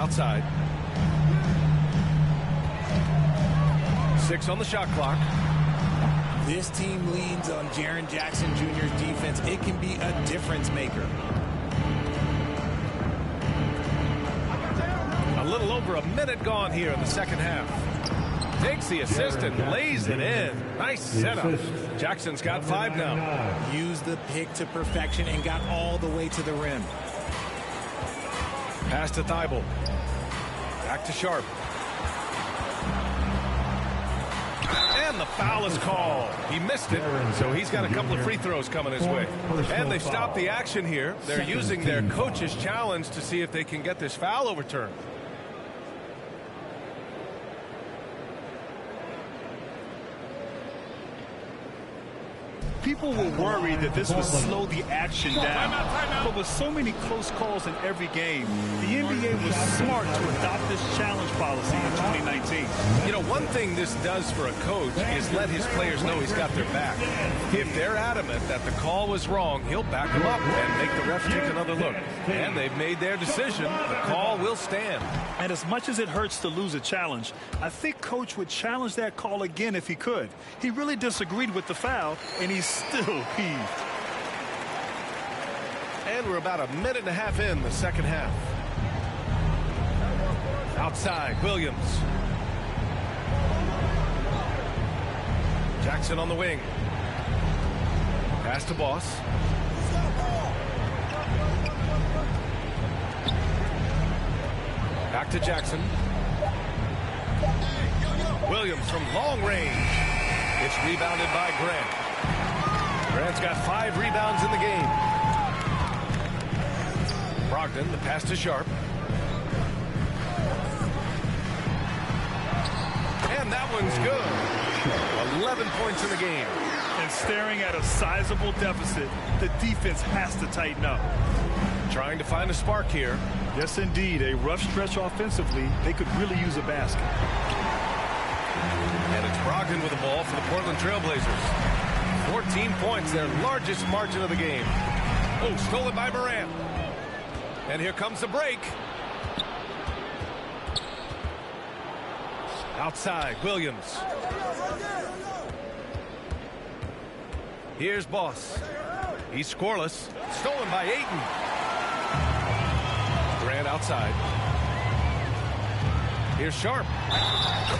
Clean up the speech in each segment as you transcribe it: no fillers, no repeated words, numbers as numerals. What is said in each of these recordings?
outside. 6 on the shot clock. This team leans on Jaren Jackson Jr.'s defense. It can be a difference maker. A little over a minute gone here in the second half. Takes the assist and lays it in. Nice setup. Jackson's got 5 now. Used the pick to perfection and got all the way to the rim. Pass to Thibault. Back to Sharp. And the foul is called. He missed it, so he's got a couple of free throws coming his way. And they stopped the action here. They're using their coach's challenge to see if they can get this foul overturned. People were worried that this would slow the action down. But with so many close calls in every game, the NBA was smart to adopt this challenge policy in 2019. You know, one thing this does for a coach is let his players know he's got their back. If they're adamant that the call was wrong, he'll back them up and make the ref take another look. And they've made their decision. The call will stand. And as much as it hurts to lose a challenge, I think Coach would challenge that call again if he could. He really disagreed with the foul, and he's still peeved. And we're about a minute and a half in the second half. Outside, Williams. Jackson on the wing. Pass to Boss. Back to Jackson. Williams from long range. It's rebounded by Grant. Grant's got 5 rebounds in the game. Brogdon, the pass to Sharp. And that one's good. 11 points in the game. And staring at a sizable deficit, the defense has to tighten up. Trying to find a spark here. Yes, indeed. A rough stretch offensively. They could really use a basket. And it's Brogdon with the ball for the Portland Trailblazers. 14 points, their largest margin of the game. Oh, stolen by Morant. And here comes the break. Outside, Williams. Here's Boss. He's scoreless. Stolen by Ayton. Grant outside. Here's Sharp.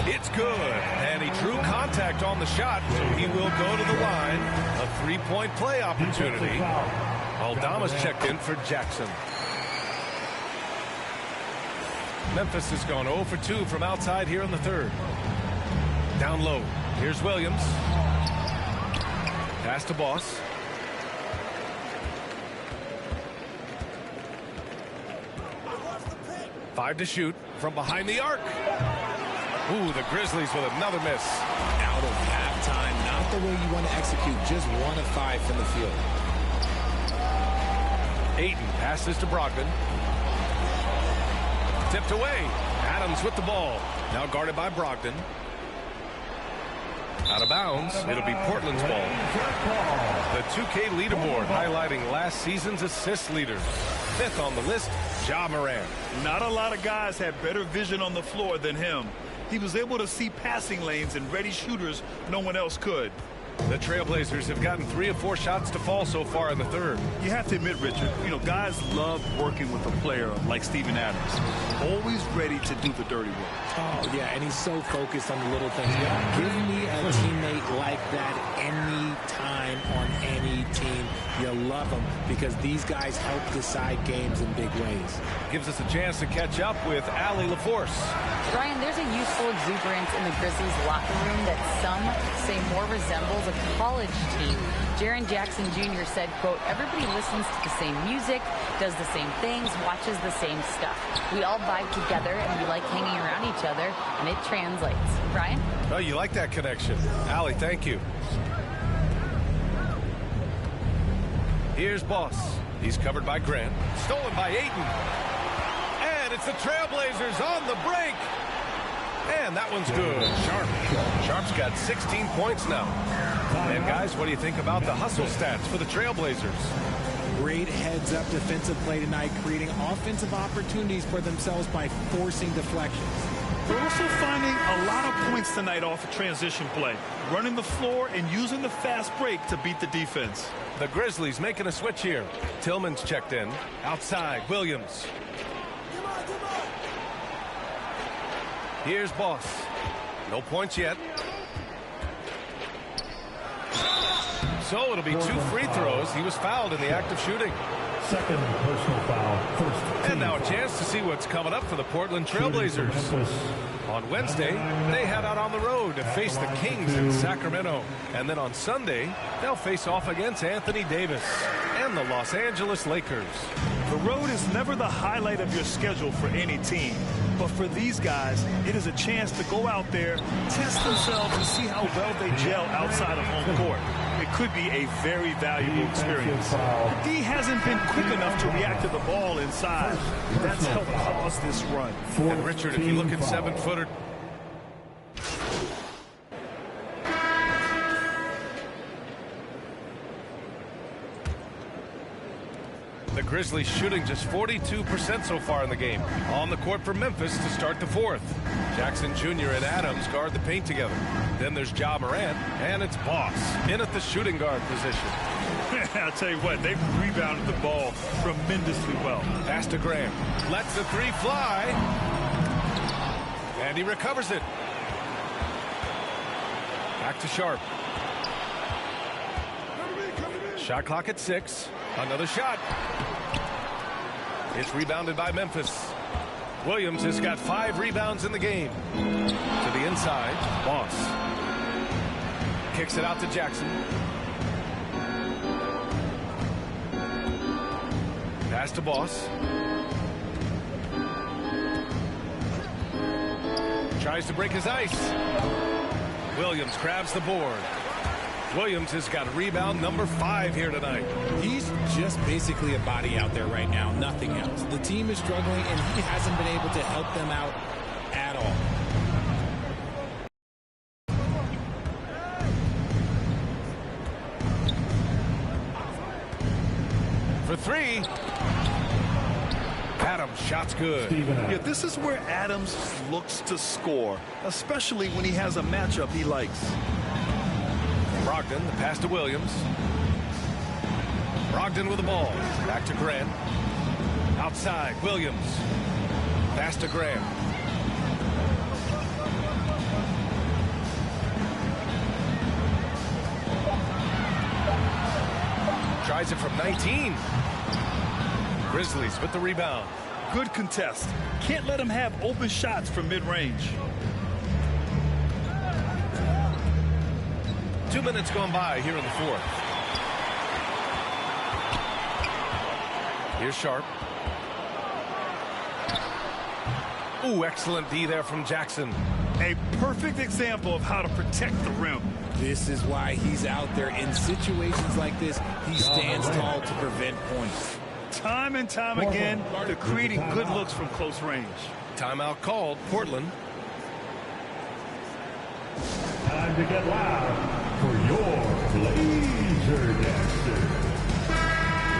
It's good. And he drew contact on the shot, so he will go to the line. A 3-point play opportunity. Aldama's checked in for Jackson. Memphis has gone 0 for 2 from outside here in the third. Down low. Here's Williams. Pass to Boss. Five to shoot from behind the arc. Ooh, the Grizzlies with another miss. Out of halftime. Not the way you want to execute. Just 1 of 5 from the field. Ayton passes to Brogdon. Tipped away. Adams with the ball. Now guarded by Brogdon. Out of bounds. It'll be Portland's ball. The 2K leaderboard highlighting last season's assist leaders. 5th on the list, Ja Morant. Not a lot of guys had better vision on the floor than him. He was able to see passing lanes and ready shooters no one else could. The Trailblazers have gotten 3 of 4 shots to fall so far in the third. You have to admit, Richard, guys love working with a player like Steven Adams. Always ready to do the dirty work. Oh, yeah, and he's so focused on the little things. Give me a teammate like that any time on any team. You love them because these guys help decide games in big ways. Gives us a chance to catch up with Allie LaForce. Ryan, there's a youthful exuberance in the Grizzlies locker room that some say more resembles a college team. Jaren Jackson Jr. said, quote, everybody listens to the same music, does the same things, watches the same stuff. We all vibe together and we like hanging around each other, and it translates. Ryan? Oh, you like that connection. Allie, thank you. Here's Boss. He's covered by Grant. Stolen by Ayton. And it's the Trailblazers on the break. And that one's good. Sharp's got 16 points now. And guys, what do you think about the hustle stats for the Trailblazers? great heads-up defensive play tonight, creating offensive opportunities for themselves by forcing deflections. They're also finding a lot of points tonight off of transition play, running the floor and using the fast break to beat the defense. The Grizzlies making a switch here. Tillman's checked in. Outside, Williams. Here's Boss. No points yet. So it'll be 2 free throws. He was fouled in the act of shooting. Second personal foul. First. And now a chance to see what's coming up for the Portland Trailblazers. On Wednesday, they head out on the road to face the Kings in Sacramento. And then on Sunday, they'll face off against Anthony Davis and the Los Angeles Lakers. The road is never the highlight of your schedule for any team. But for these guys, it is a chance to go out there, test themselves, and see how well they gel outside of home court. It could be a very valuable experience. The D hasn't been quick enough to react to the ball inside. That's helped cause this run. And Richard, if you look at 7-footer, the Grizzlies shooting just 42% so far in the game. On the court for Memphis to start the 4th. Jackson Jr. and Adams guard the paint together. Then there's Ja Morant, and it's Boss in at the shooting guard position. I'll tell you what, they've rebounded the ball tremendously well. Pass to Graham. Lets the 3 fly. And he recovers it. Back to Sharp. Shot clock at 6. Another shot. It's rebounded by Memphis. Williams has got 5 rebounds in the game. To the inside, Boss. Kicks it out to Jackson. Pass to Boss. Tries to break his ice. Williams grabs the board. Williams has got rebound number 5 here tonight. He's just basically a body out there right now, nothing else. The team is struggling, and he hasn't been able to help them out at all. For 3. Adams, shot's good. Yeah, this is where Adams looks to score, especially when he has a matchup he likes. Brogdon, the pass to Williams. Brogdon with the ball. Back to Grant. Outside, Williams. Pass to Grant. Tries it from 19. Grizzlies with the rebound. Good contest. Can't let him have open shots from mid-range. 2 minutes gone by here in the 4th. Here's Sharp. Ooh, excellent D there from Jackson. A perfect example of how to protect the rim. This is why he's out there. In situations like this, he stands tall to prevent points. Time and time again, they're creating good looks from close range. Timeout called, Portland. Time to get loud for your Blazer Dancer.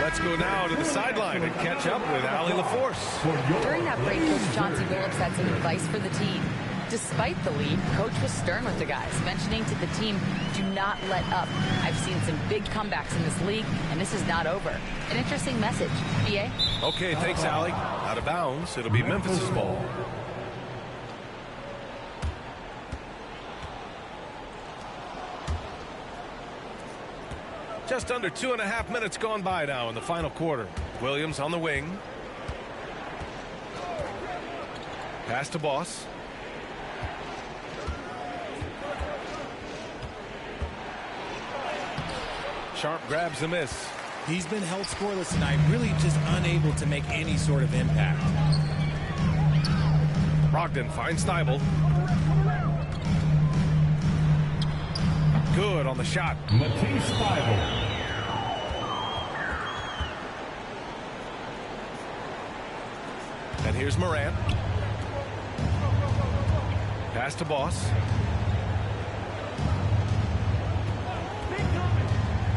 Let's go now to the sideline and catch up with Allie LaForce. During that break, Coach Chauncey Billups had some advice for the team. Despite the lead, Coach was stern with the guys, mentioning to the team, do not let up. I've seen some big comebacks in this league, and this is not over. An interesting message. BA? Okay, thanks, Allie. Out of bounds, it'll be Memphis's ball. Just under 2.5 minutes gone by now in the final quarter. Williams on the wing. Pass to Boss. Sharp grabs the miss. He's been held scoreless tonight, really just unable to make any sort of impact. Brogdon finds Thibault. Good on the shot. Matisse Thibault. And here's Morant. Pass to Boss.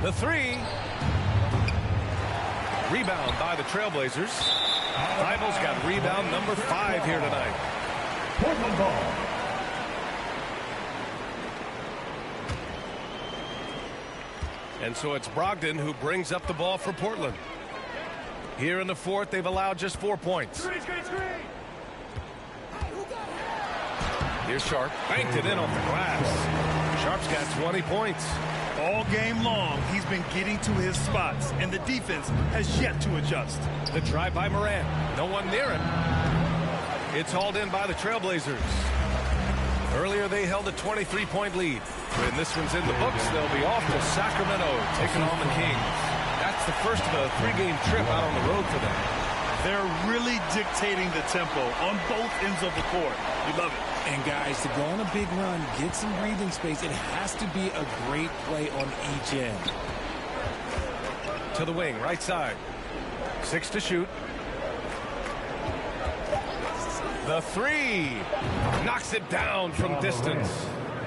The 3. Rebound by the Trailblazers. Thibault's got rebound number 5 here tonight. Portland ball. And so it's Brogdon who brings up the ball for Portland. Here in the fourth, they've allowed just 4 points. Here's Sharp. Banked it in off the glass. Sharp's got 20 points. All game long, he's been getting to his spots, and the defense has yet to adjust. The drive by Morant. No one near it. It's hauled in by the Trailblazers. Earlier, they held a 23-point lead. When this one's in the books, they'll be off to Sacramento, taking on the Kings. That's the first of a 3-game trip out on the road for them. They're really dictating the tempo on both ends of the court. You love it. And guys, to go on a big run, get some breathing space, it has to be a great play on each end. To the wing, right side. 6 to shoot. The 3. Knocks it down from distance.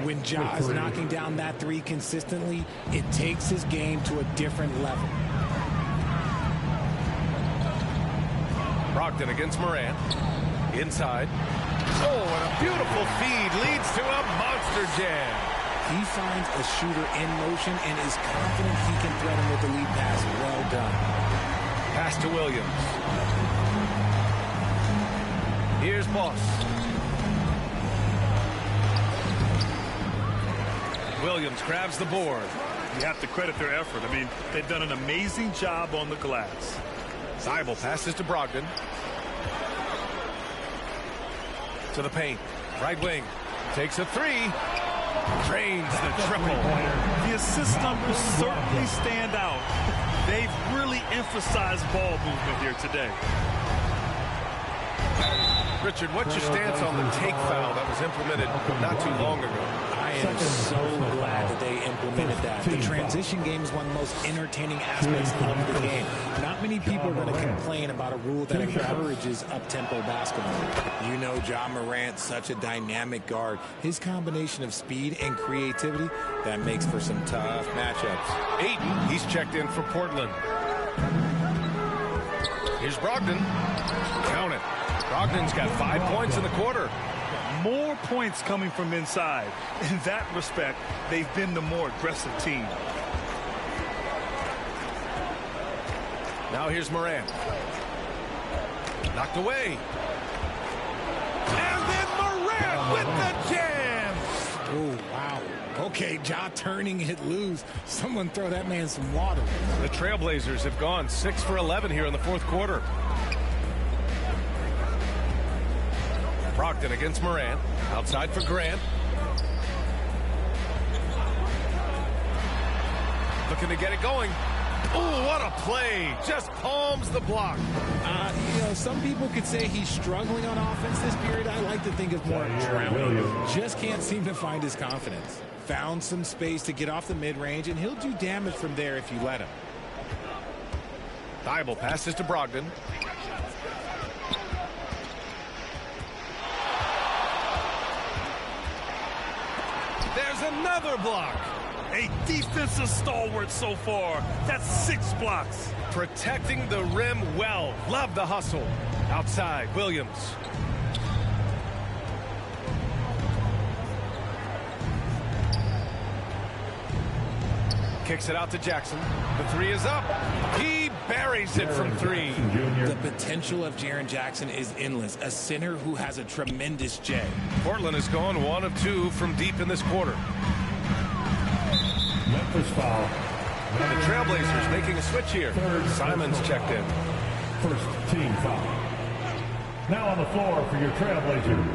When Ja is knocking down that 3 consistently, it takes his game to a different level. Brogdon against Morant. Inside. Oh, and a beautiful feed leads to a monster jam. He finds a shooter in motion and is confident he can thread him with the lead pass. Well done. Pass to Williams. Here's Boss. Williams grabs the board. You have to credit their effort. I mean, they've done an amazing job on the glass. Thibault passes to Brogdon. To the paint. Right wing. Takes a 3. Drains the triple. The assist numbers certainly stand out. They've really emphasized ball movement here today. Richard, what's your stance on the take foul that was implemented not too long ago? I am so glad that they implemented that. The transition game is one of the most entertaining aspects of the game. Not many people are going to complain about a rule that encourages up-tempo basketball. You know Ja Morant, such a dynamic guard. His combination of speed and creativity, that makes for some tough matchups. Ayton, he's checked in for Portland. Here's Brogdon. Count it. Brogdon's got 5 points in the quarter. More points coming from inside. In that respect, they've been the more aggressive team. Now here's Morant. Knocked away. And then Morant with the jam. Oh, wow. Okay, Ja turning it loose. Someone throw that man some water. The Trailblazers have gone 6 for 11 here in the fourth quarter. Brogdon against Morant. Outside for Grant. Looking to get it going. Oh, what a play. Just palms the block. You know, some people could say he's struggling on offense this period. I like to think of more drowning. Just can't seem to find his confidence. Found some space to get off the mid-range, and he'll do damage from there if you let him. Thibault passes to Brogdon. There's another block. A defensive stalwart so far. That's 6 blocks. Protecting the rim well. Love the hustle. Outside, Williams. Kicks it out to Jackson. The 3 is up. He buries it from 3. The potential of Jaren Jackson is endless. A center who has a tremendous J. Portland has gone 1 of 2 from deep in this quarter. Memphis foul. The Trailblazers making a switch here. Simon's checked in. First team foul. Now on the floor for your Trailblazers.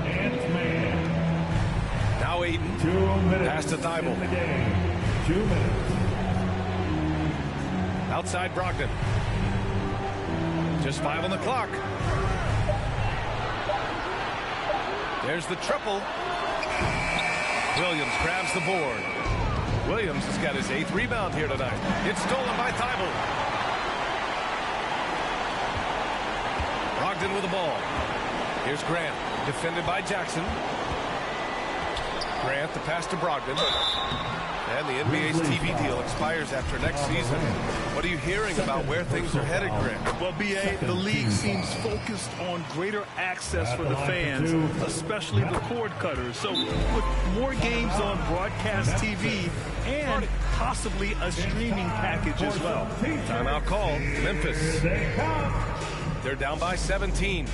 Ant-Man. Now Ayton. 2 minutes. Pass to Thibault. In the game. 2 minutes. Outside Brogdon. Just 5 on the clock. There's the triple. Williams grabs the board. Williams has got his 8th rebound here tonight. It's stolen by Thibault. Brogdon with the ball. Here's Grant, defended by Jackson. Grant, the pass to Brogdon. And the NBA's TV deal expires after next season. What are you hearing about where things are headed, Grant? Well, B.A., the league seems focused on greater access for the fans, especially the cord cutters. So with more games on broadcast TV and possibly a streaming package as well. Timeout call. Memphis. They're down by 17.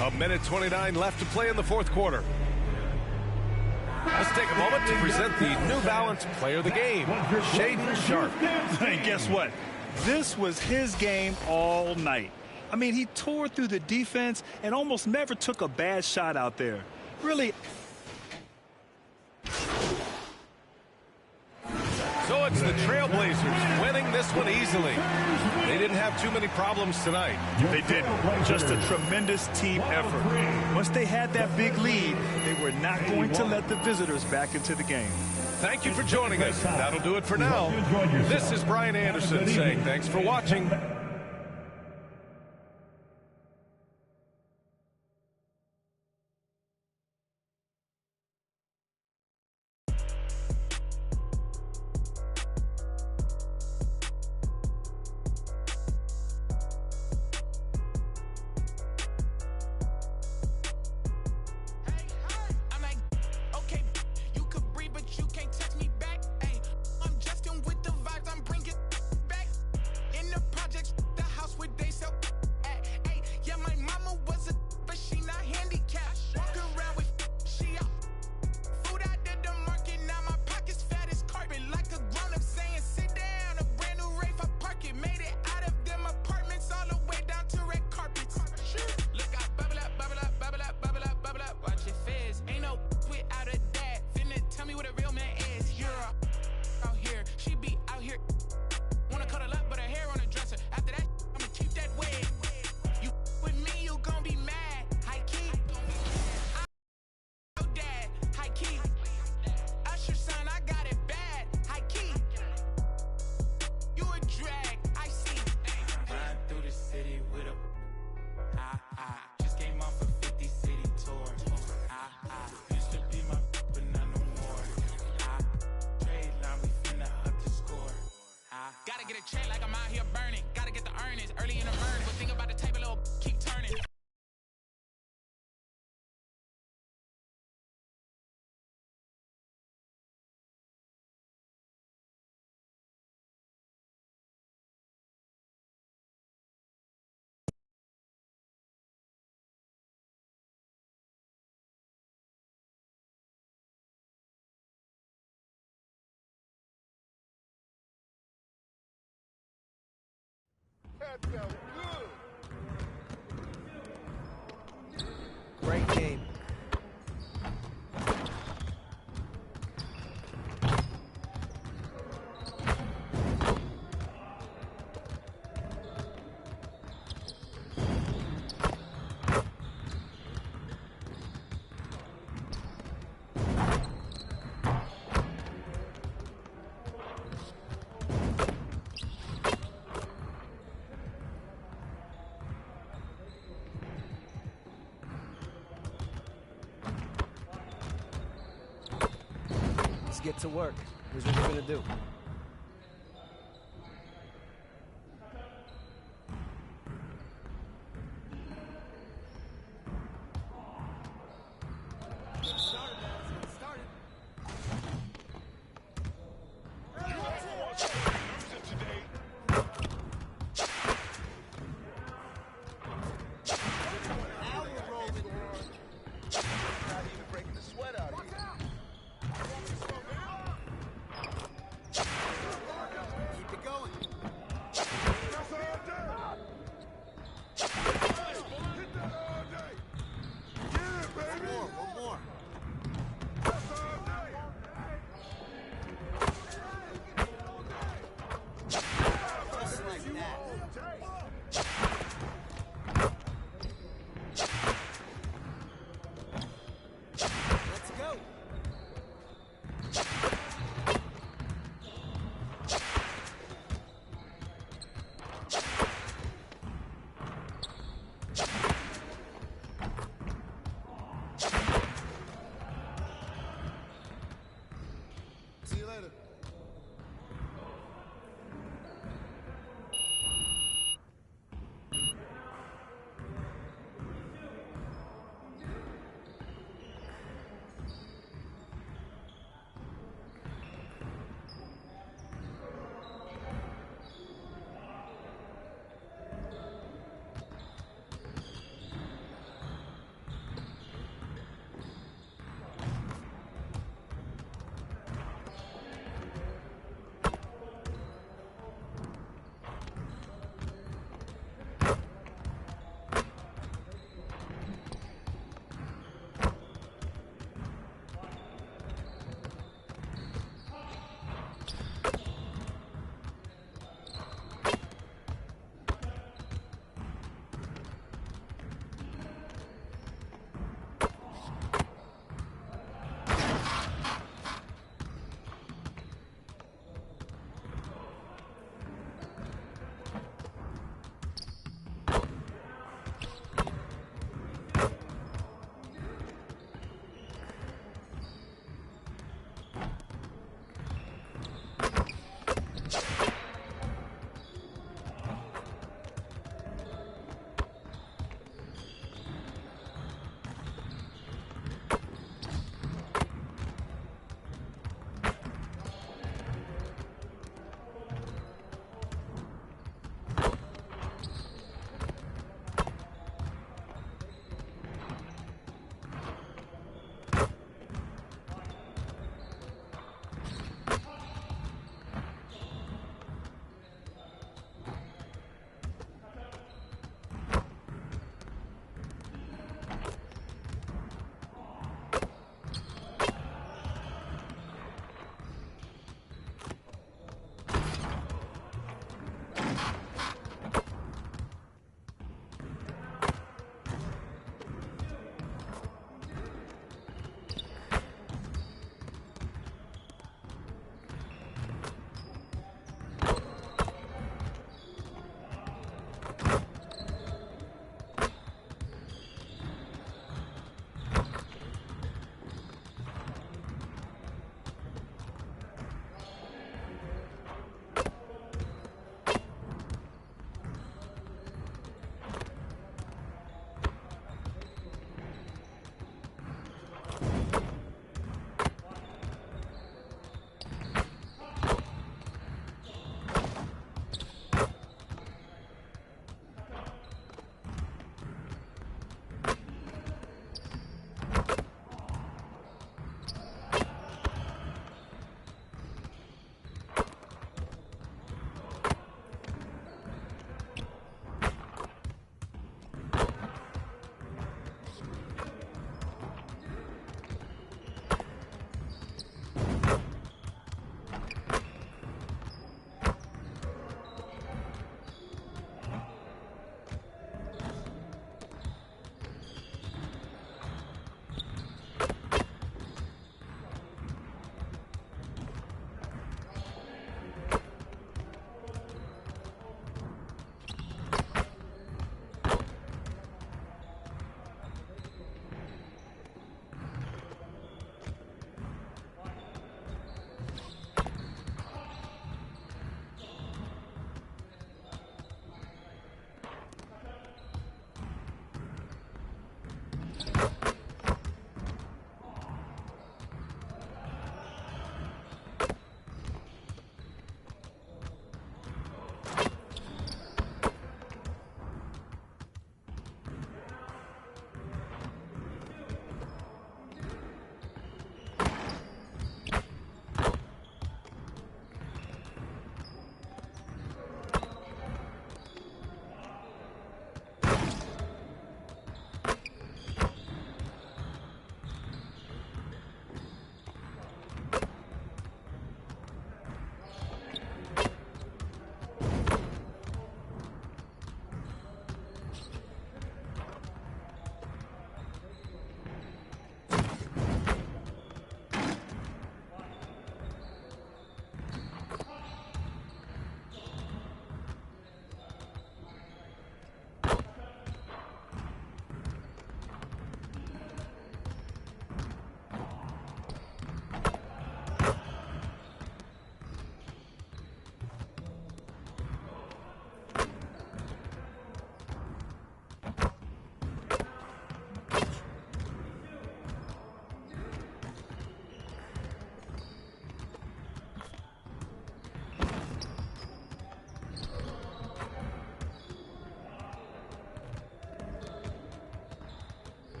A minute 29 left to play in the fourth quarter. Let's take a moment to present the New Balance Player of the Game, Shaedon Sharpe. And guess what? This was his game all night. I mean, he tore through the defense and almost never took a bad shot out there. Really. So it's the Trailblazers winning this one easily. They didn't have too many problems tonight. They didn't. Just a tremendous team effort. Once they had that big lead, they were not going to let the visitors back into the game. Thank you for joining us. That'll do it for now. This is Brian Anderson saying thanks for watching. Great game. Get to work. Here's what we're going to do.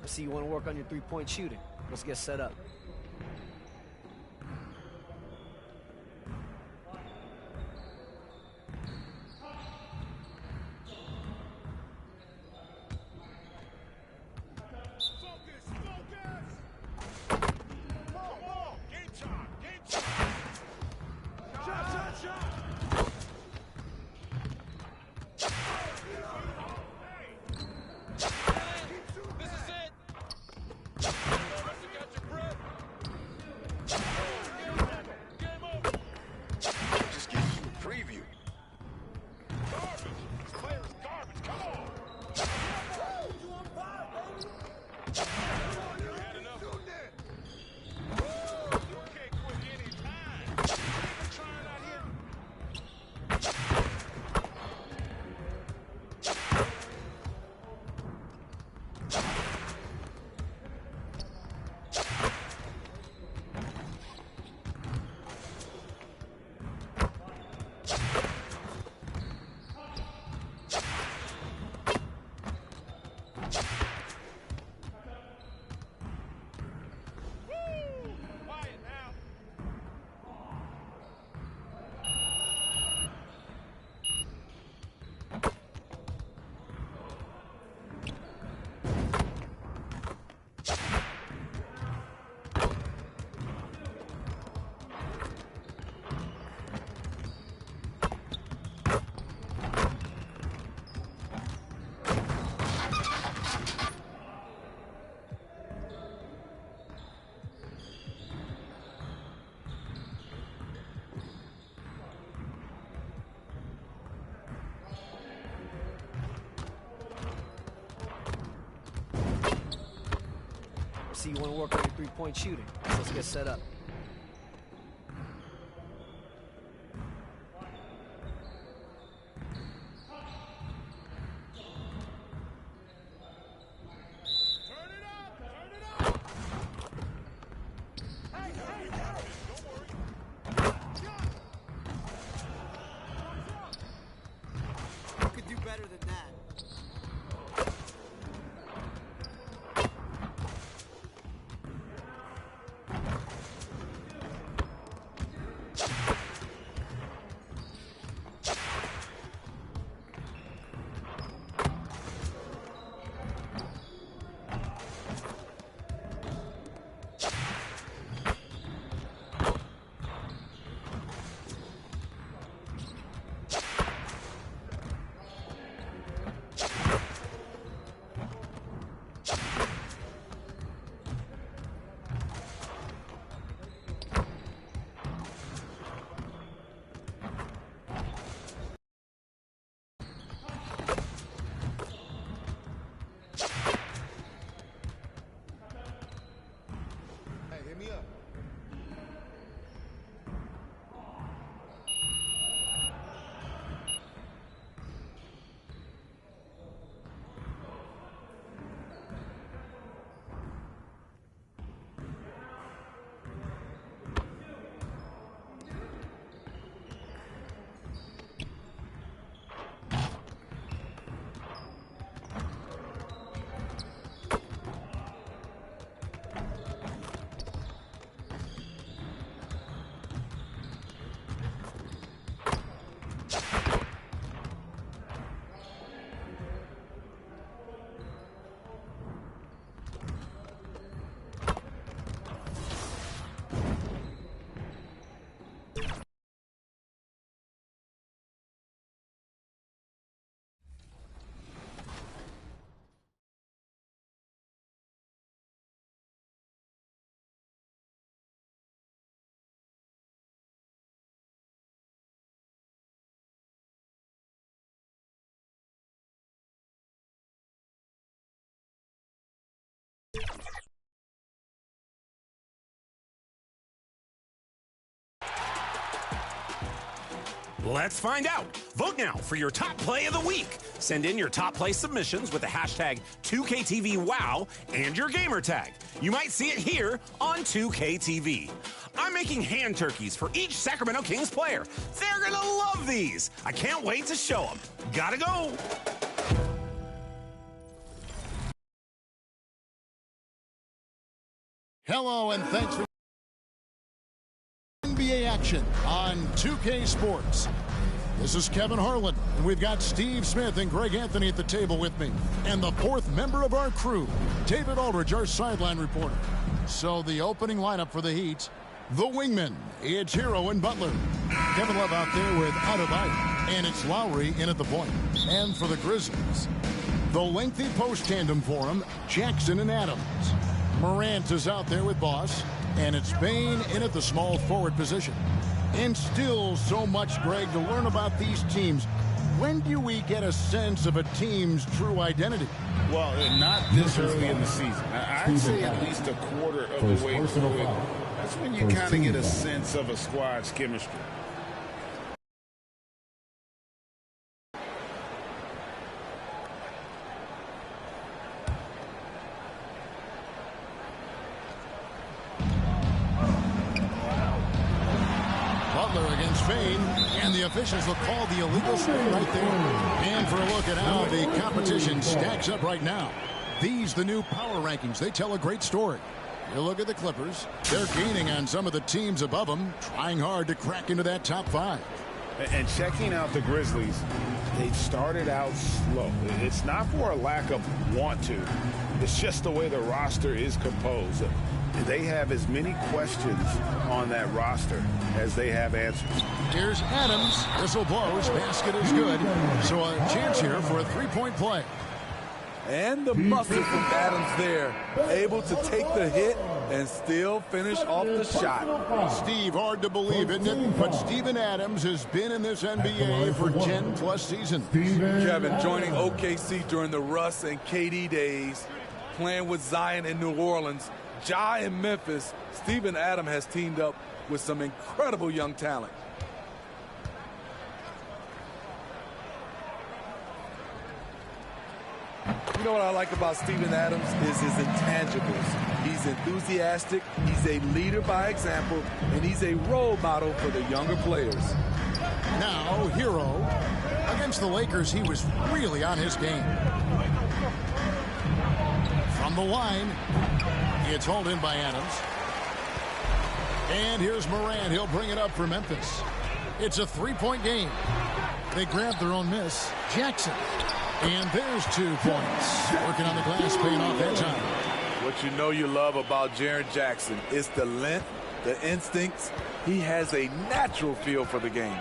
I see you want to work on your three-point shooting. Let's get set up. See you want to work on your three-point shooting. Let's get set up. You could do better than that. Let's find out. Vote now for your top play of the week. Send in your top play submissions with the hashtag 2KTVWOW and your gamer tag. You might see it here on 2KTV. I'm making hand turkeys for each Sacramento Kings player. They're gonna love these. I can't wait to show them. Gotta go. Hello, and thanks for NBA action on 2K Sports. This is Kevin Harlan, and we've got Steve Smith and Greg Anthony at the table with me. And the fourth member of our crew, David Aldridge, our sideline reporter. So the opening lineup for the Heat, the wingmen, it's Hero and Butler. Kevin Love out there with Adebayo, and it's Lowry in at the point. And for the Grizzlies, the lengthy post tandem for him, Jackson and Adams. Morant is out there with Boss, and it's Bane in at the small forward position. And still so much, Greg, to learn about these teams. When do we get a sense of a team's true identity? Well, not this early in the season. I'd say at least a quarter of the way through it. That's when you kind of get a sense of a squad's chemistry. And the officials will call the illegal swing right there. And for a look at how the competition stacks up right now. These, the new power rankings, they tell a great story. You look at the Clippers. They're gaining on some of the teams above them, trying hard to crack into that top 5. And checking out the Grizzlies, they started out slow. It's not for a lack of want to. It's just the way the roster is composed. They have as many questions on that roster as they have answers. Here's Adams. Whistle blows. Basket is good. So a chance here for a three-point play. And the muscle from Adams there. Able to take the hit and still finish off the shot. Steve, hard to believe, isn't it? But Steven Adams has been in this NBA for 10-plus seasons. Kevin, joining OKC during the Russ and KD days, playing with Zion in New Orleans, Ja in Memphis, Steven Adams has teamed up with some incredible young talent. You know what I like about Steven Adams is his intangibles. He's enthusiastic, he's a leader by example, and he's a role model for the younger players. Now, Hero. Against the Lakers, he was really on his game. From the line, it's hauled in by Adams. And here's Morant. He'll bring it up for Memphis. It's a three-point game. They grabbed their own miss. Jackson. And there's 2 points. Working on the glass, paying off that time. What you know you love about Jaren Jackson is the length, the instincts. He has a natural feel for the game.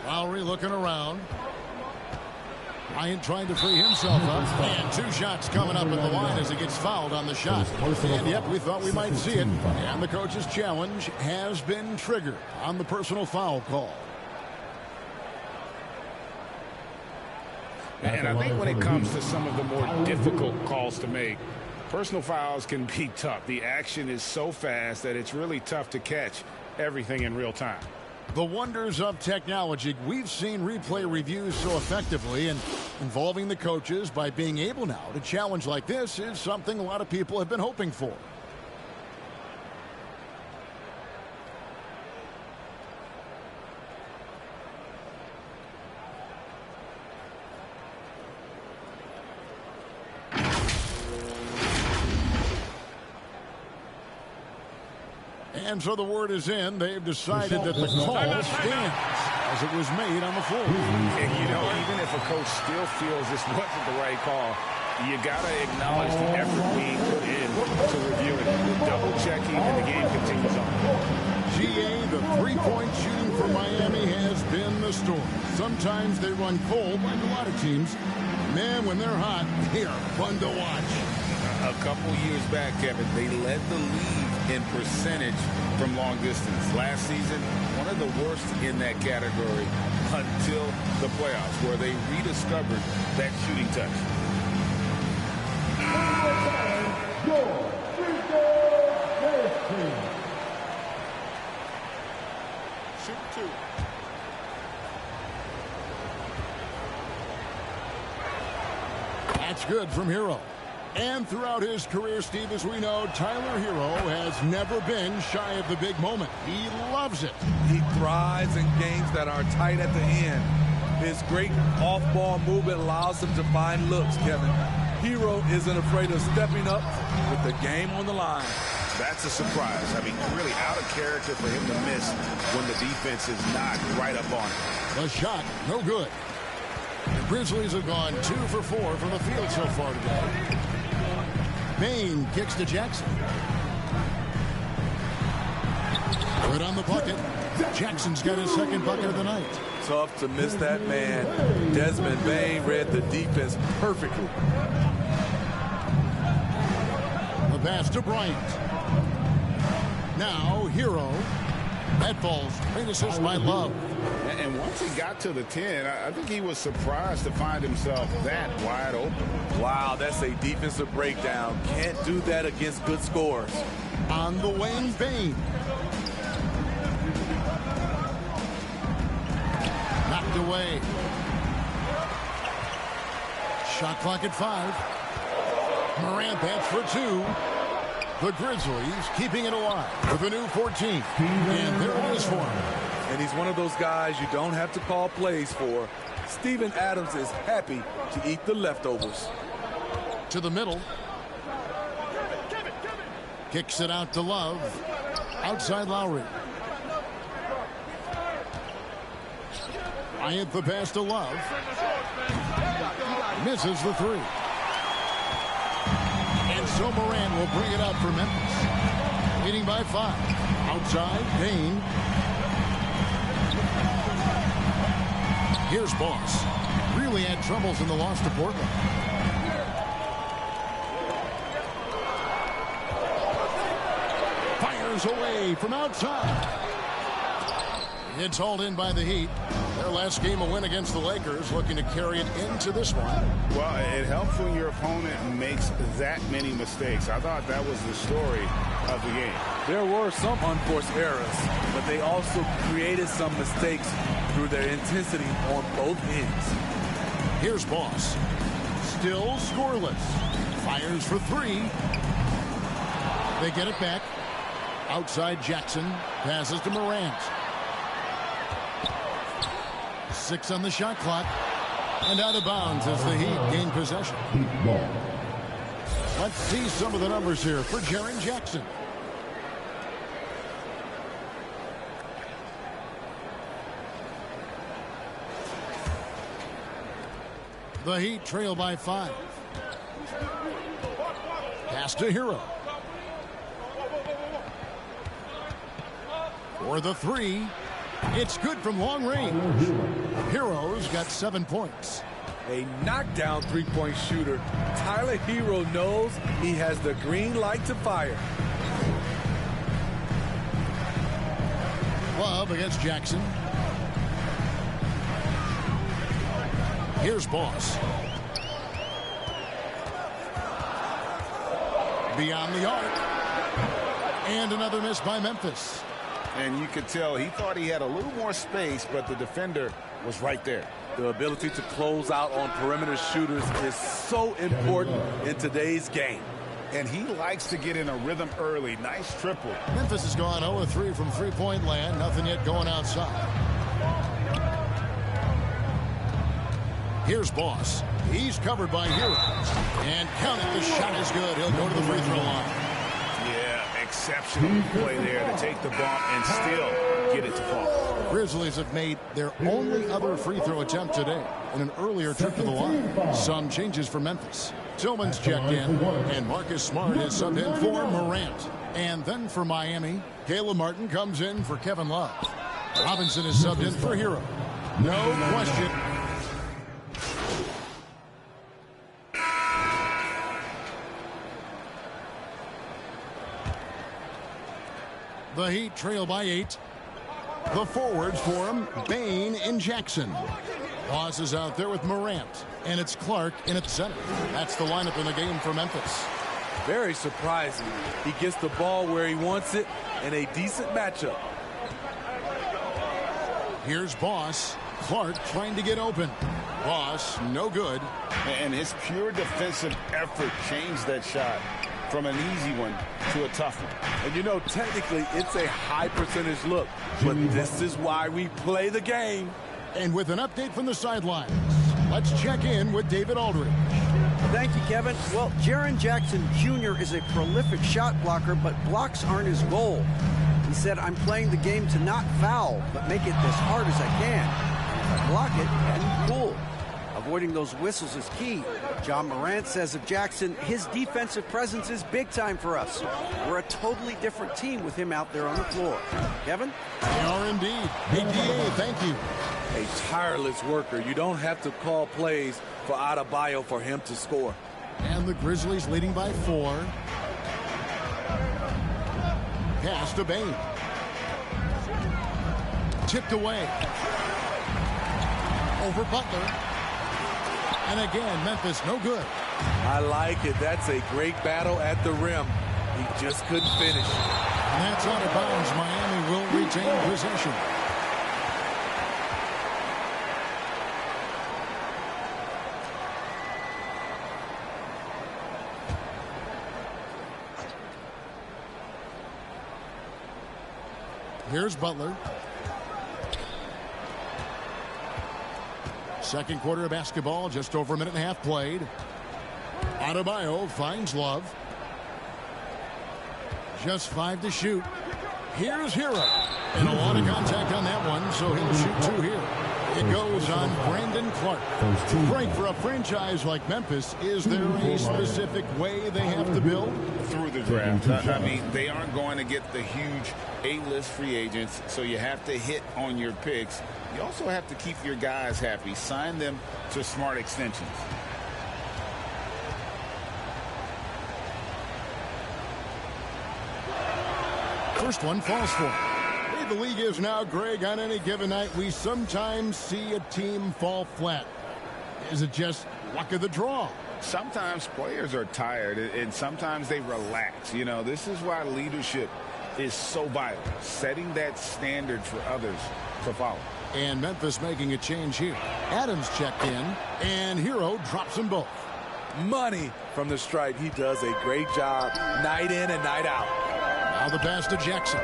Lowry looking around. Bryant trying to free himself up. And 2 shots coming up at the line as he gets fouled on the shot. And yep, we thought we might see it. And the coach's challenge has been triggered on the personal foul call. And I think when it comes to some of the more difficult calls to make, personal fouls can be tough. The action is so fast that it's really tough to catch everything in real time. The wonders of technology. We've seen replay reviews so effectively, and involving the coaches by being able now to challenge like this is something a lot of people have been hoping for. And so the word is in. They've decided that the call stands as it was made on the floor. And, you know, even if a coach still feels this wasn't the right call, you got to acknowledge the effort being put in to review it. Double-checking, and the game continues on. GA, the three-point shooting for Miami has been the story. Sometimes they run cold like a lot of teams. Man, when they're hot, they are fun to watch. A couple years back, Kevin, they led the league in percentage from long distance. Last season, one of the worst in that category until the playoffs, where they rediscovered that shooting touch. Shoot 2. That's good from Hero. And throughout his career, Steve, as we know, Tyler Hero has never been shy of the big moment. He loves it. He thrives in games that are tight at the end. His great off-ball movement allows him to find looks, Kevin. Hero isn't afraid of stepping up with the game on the line. That's a surprise. I mean, really out of character for him to miss when the defense is not right up on him. The shot, no good. The Grizzlies have gone 2 for 4 from the field so far today. Bane kicks to Jackson. Good on the bucket. Jackson's got his second bucket of the night. Tough to miss that man. Desmond Bane read the defense perfectly. The pass to Bryant. Now, Hero. That falls. Great assist by Love. And once he got to the 10, I think he was surprised to find himself that wide open. Wow, that's a defensive breakdown. Can't do that against good scores. On the wing, Bane. Knocked away. Shot clock at 5. Morant bats for 2. The Grizzlies keeping it alive with a new 14. And there it is for him. And he's one of those guys you don't have to call plays for. Steven Adams is happy to eat the leftovers. To the middle. Kicks it out to Love. Outside Lowry. Bryant the pass to Love. Misses the 3. And so Morant will bring it up for Memphis. Leading by 5. Outside, Bane. Here's Boss. Really had troubles in the loss to Portland. Fires away from outside. It's hauled in by the Heat. Their last game, a win against the Lakers, looking to carry it into this one. Well, it helps when your opponent makes that many mistakes. I thought that was the story of the game. There were some unforced errors, but they also created some mistakes through their intensity on both ends. Here's Boss. Still scoreless. Fires for 3. They get it back. Outside Jackson. Passes to Morant. 6 on the shot clock. And out of bounds as the Heat gain possession. Let's see some of the numbers here for Jaren Jackson. The Heat trail by 5. Pass to Hero. For the 3. It's good from long range. Hero's got 7 points. A knockdown three-point shooter. Tyler Hero knows he has the green light to fire. Love against Jackson. Here's Boss. Beyond the arc. And another miss by Memphis. And you could tell he thought he had a little more space, but the defender was right there. The ability to close out on perimeter shooters is so important in today's game. And he likes to get in a rhythm early. Nice triple. Memphis has gone 0-3 from three-point land. Nothing yet going outside. Here's Boss. He's covered by Hero. And count it, the shot is good. He'll go to the free throw line. Yeah, exceptional play there to take the bump and still get it to fall. Grizzlies have made their only other free throw attempt today in an earlier trip to the line. Some changes for Memphis. Tillman's checked in, and Marcus Smart is subbed in for Morant. And then for Miami, Caleb Martin comes in for Kevin Love. Robinson is subbed in for Hero. No question. The Heat trail by 8. The forwards for him, Bane and Jackson. Boss is out there with Morant, and it's Clark in at center. That's the lineup in the game for Memphis. Very surprising. He gets the ball where he wants it in a decent matchup. Here's Boss. Clark trying to get open. Boss, no good. And his pure defensive effort changed that shot from an easy one to a tough one. And you know, technically, it's a high percentage look, but this is why we play the game. And with an update from the sidelines, let's check in with David Aldridge. Thank you, Kevin. Well, Jaren Jackson Jr. is a prolific shot blocker, but blocks aren't his goal. He said, I'm playing the game to not foul, but make it as hard as I can. And if I block it, then cool. Avoiding those whistles is key. John Morant says of Jackson, his defensive presence is big time for us. We're a totally different team with him out there on the floor. Kevin? They are indeed. Hey, DA, thank you. A tireless worker. You don't have to call plays for Adebayo for him to score. And the Grizzlies leading by 4. Pass to Bane. Tipped away. Over Butler. And again, Memphis no good. I like it. That's a great battle at the rim. He just couldn't finish. And that's out of bounds. Miami will retain possession. Here's Butler. Second quarter of basketball, just over a minute and a half played. Adebayo finds Love. Just 5 to shoot. Here's Hero. And a lot of contact on that one, so he'll shoot 2 here. It goes on Brandon Clark. Frank, for a franchise like Memphis, is there a specific way they have to build? Through the draft. I mean, they aren't going to get the huge A-list free agents, so you have to hit on your picks. You also have to keep your guys happy. Sign them to smart extensions. First one falls for. Hey, the league is now, Greg, on any given night, we sometimes see a team fall flat. Is it just luck of the draw? Sometimes players are tired, and sometimes they relax. You know, this is why leadership is so vital. Setting that standard for others to follow. And Memphis making a change here. Adams checked in, and Hero drops them both. Money from the stripe. He does a great job night in and night out. Now the pass to Jackson.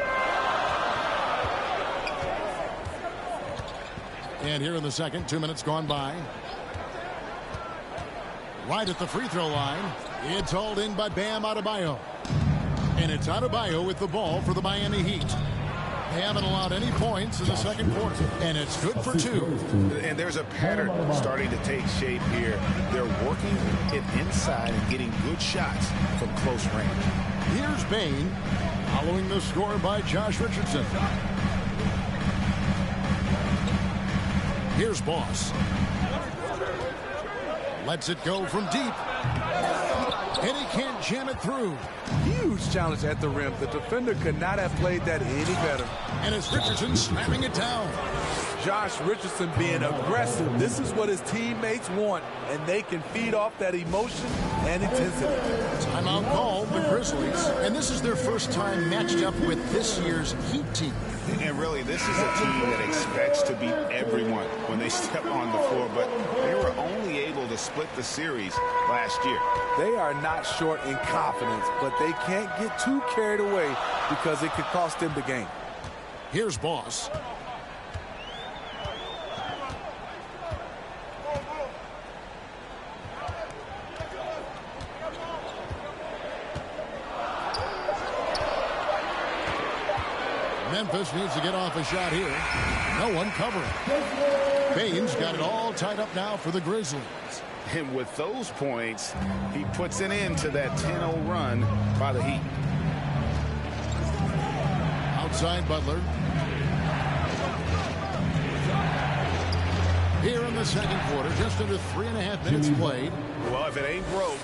And here in the second, 2 minutes gone by. Right at the free throw line. It's hauled in by Bam Adebayo. And it's Adebayo with the ball for the Miami Heat. They haven't allowed any points in the second quarter. And it's good for 2. And there's a pattern starting to take shape here. They're working it inside and getting good shots from close range. Here's Bane, following the score by Josh Richardson. Here's Boss. Lets it go from deep. And he can't jam it through. Huge challenge at the rim. The defender could not have played that any better. And it's Richardson slamming it down. Josh Richardson being aggressive. This is what his teammates want, and they can feed off that emotion and intensity. Timeout called the Grizzlies, and this is their first time matched up with this year's Heat team. And really, this is a team that expects to beat everyone when they step on the floor, but they were only able to split the series last year. They are not short in confidence, but they can't get too carried away because it could cost them the game. Here's Boss. Memphis needs to get off a shot here. No one covering. Bane's got it all tied up now for the Grizzlies. And with those points, he puts an end to that 10-0 run by the Heat. Outside Butler. Here in the second quarter, just under 3.5 minutes played. Well, if it ain't broke,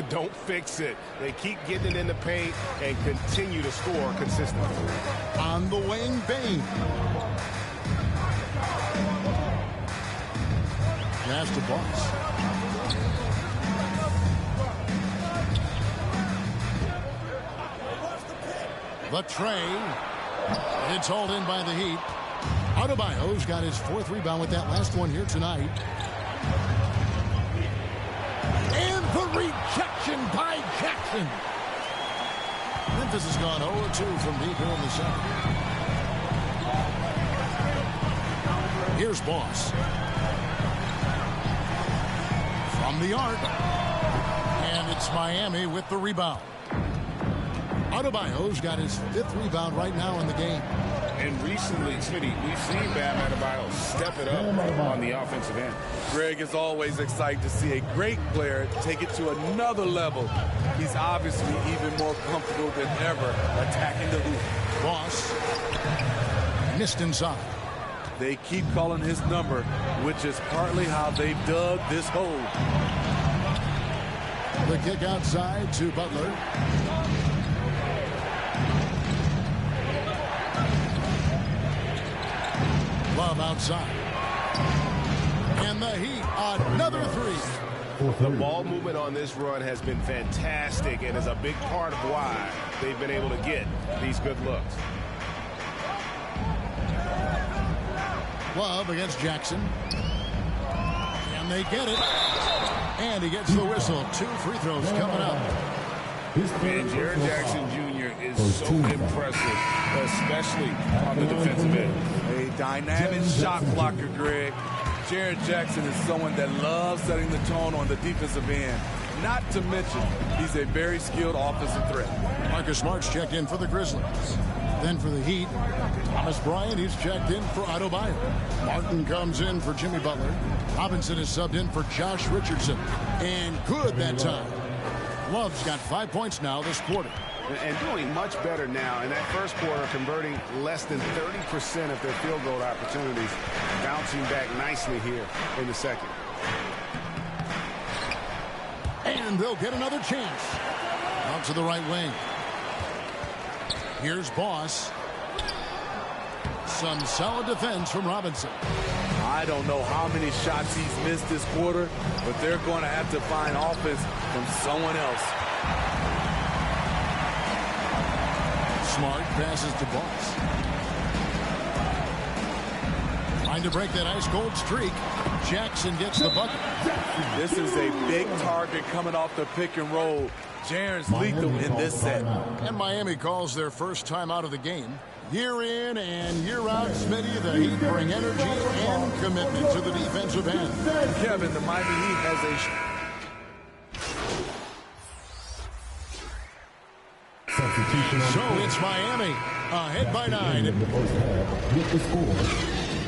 don't fix it. They keep getting it in the paint and continue to score consistently. On the wing, Bane. Pass to Boss. The tray. It's hauled in by the Heat. Adebayo's got his 4th rebound with that last one here tonight. And the rejection by Jackson. Memphis has gone 0-2 from deep here in the second. Here's Boss. From the arc. It's Miami with the rebound. Adebayo's got his 5th rebound right now in the game. And recently, Smitty, we've seen Bam Adebayo step it up on the offensive end. Greg is always excited to see a great player take it to another level. He's obviously even more comfortable than ever attacking the hoop. Boss missed inside. They keep calling his number, which is partly how they've dug this hole. The kick outside to Butler. Love outside. And the Heat, another 3. The ball movement on this run has been fantastic and is a big part of why they've been able to get these good looks. Love against Jackson. And they get it. And he gets the whistle. 2 free throws coming up. And Jaren Jackson Jr. is so impressive, especially on the defensive end. A dynamic shot blocker, Greg. Jaren Jackson is someone that loves setting the tone on the defensive end. Not to mention, he's a very skilled offensive threat. Marcus Smart's checked in for the Grizzlies. Then for the Heat, Thomas Bryant, he's checked in for Adebayo. Martin comes in for Jimmy Butler. Robinson is subbed in for Josh Richardson. And good that time. Love's got 5 points now this quarter. And doing much better now in that first quarter, converting less than 30% of their field goal opportunities, bouncing back nicely here in the second. And they'll get another chance. Out to the right wing. Here's Boss. Some solid defense from Robinson. I don't know how many shots he's missed this quarter, but they're going to have to find offense from someone else. Smart passes to Boss. Trying to break that ice-cold streak. Jackson gets the bucket. This is a big target coming off the pick and roll. Jaren's lethal in this set. And Miami calls their first time out of the game. Year in and year out, Smitty, the Heat bring energy and commitment to the defensive end. Kevin, the Miami Heat has a... So it's Miami, ahead by 9. In the first half, with the score,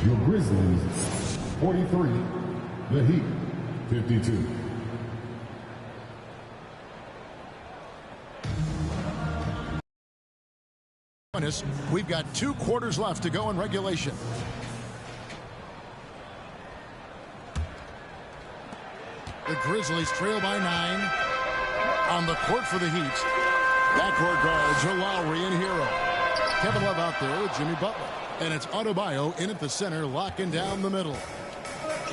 your Grizzlies 43, the Heat 52. We've got 2 quarters left to go in regulation. The Grizzlies trail by 9. On the court for the Heat. Backcourt guards are Lowry and Hero. Kevin Love out there with Jimmy Butler. And it's Adebayo in at the center, locking down the middle.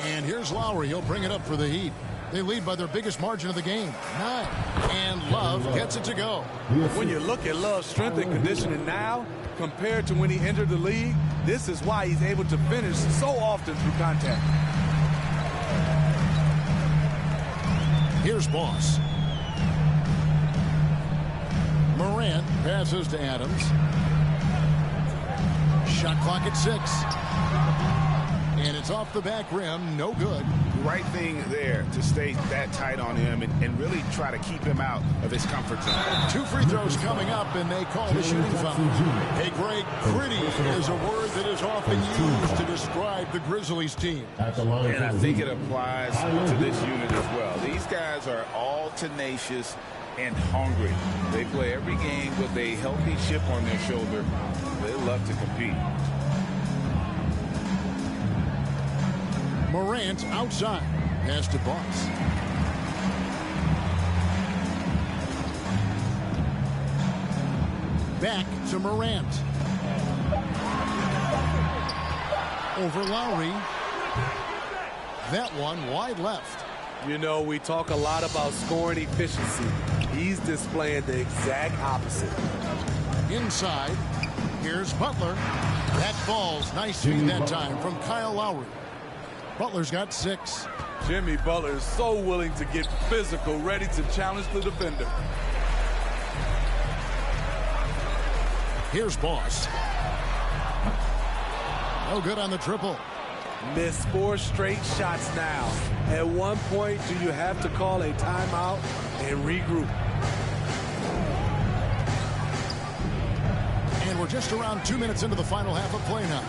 And here's Lowry. He'll bring it up for the Heat. They lead by their biggest margin of the game, 9. And Love gets it to go. When you look at Love's strength and conditioning now, compared to when he entered the league, this is why he's able to finish so often through contact. Here's Boss. Morant passes to Adams. Shot clock at 6. And it's off the back rim, no good. Right thing there to stay that tight on him and really try to keep him out of his comfort zone. 2 free throws coming up, and they call the shooting foul. Hey, Greg, pretty is a word that is often used to describe the Grizzlies team. And I think it applies to this unit as well. These guys are all tenacious and hungry. They play every game with a healthy chip on their shoulder. They love to compete. Morant outside. Pass to Boss. Back to Morant. Over Lowry. That one wide left. You know, we talk a lot about scoring efficiency. He's displaying the exact opposite. Inside. Here's Butler. That falls. Nice feed that time from Kyle Lowry. Butler's got 6. Jimmy Butler is so willing to get physical, ready to challenge the defender. Here's Boss. No good on the triple. Missed 4 straight shots now. At one point, do you have to call a timeout and regroup? And we're just around 2 minutes into the final half of play now.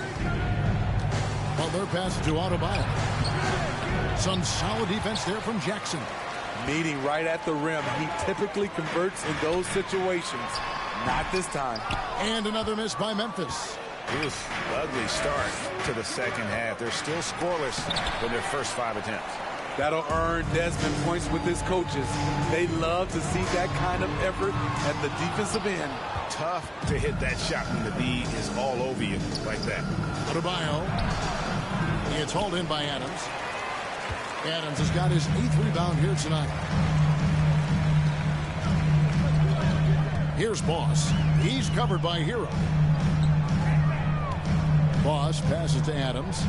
Butler passes to Adebayo. Some solid defense there from Jackson. Meeting right at the rim. He typically converts in those situations. Not this time. And another miss by Memphis. It was an ugly start to the second half. They're still scoreless in their first 5 attempts. That'll earn Desmond points with his coaches. They love to see that kind of effort at the defensive end. Tough to hit that shot when the D is all over you like that. Adebayo. It's hauled in by Adams. Adams has got his 8th rebound here tonight. Here's Boss. He's covered by Hero. Boss passes to Adams.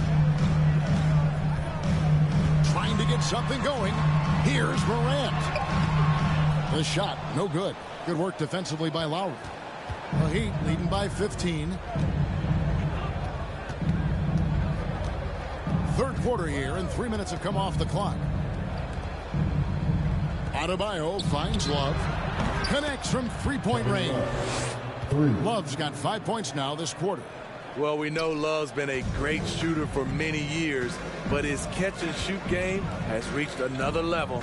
Trying to get something going. Here's Morant. The shot, no good. Good work defensively by Lowry. The Heat leading by 15. Third quarter here, and 3 minutes have come off the clock. Adebayo finds Love. Connects from three-point range. Love's got 5 points now this quarter. Well, we know Love's been a great shooter for many years, but his catch-and-shoot game has reached another level.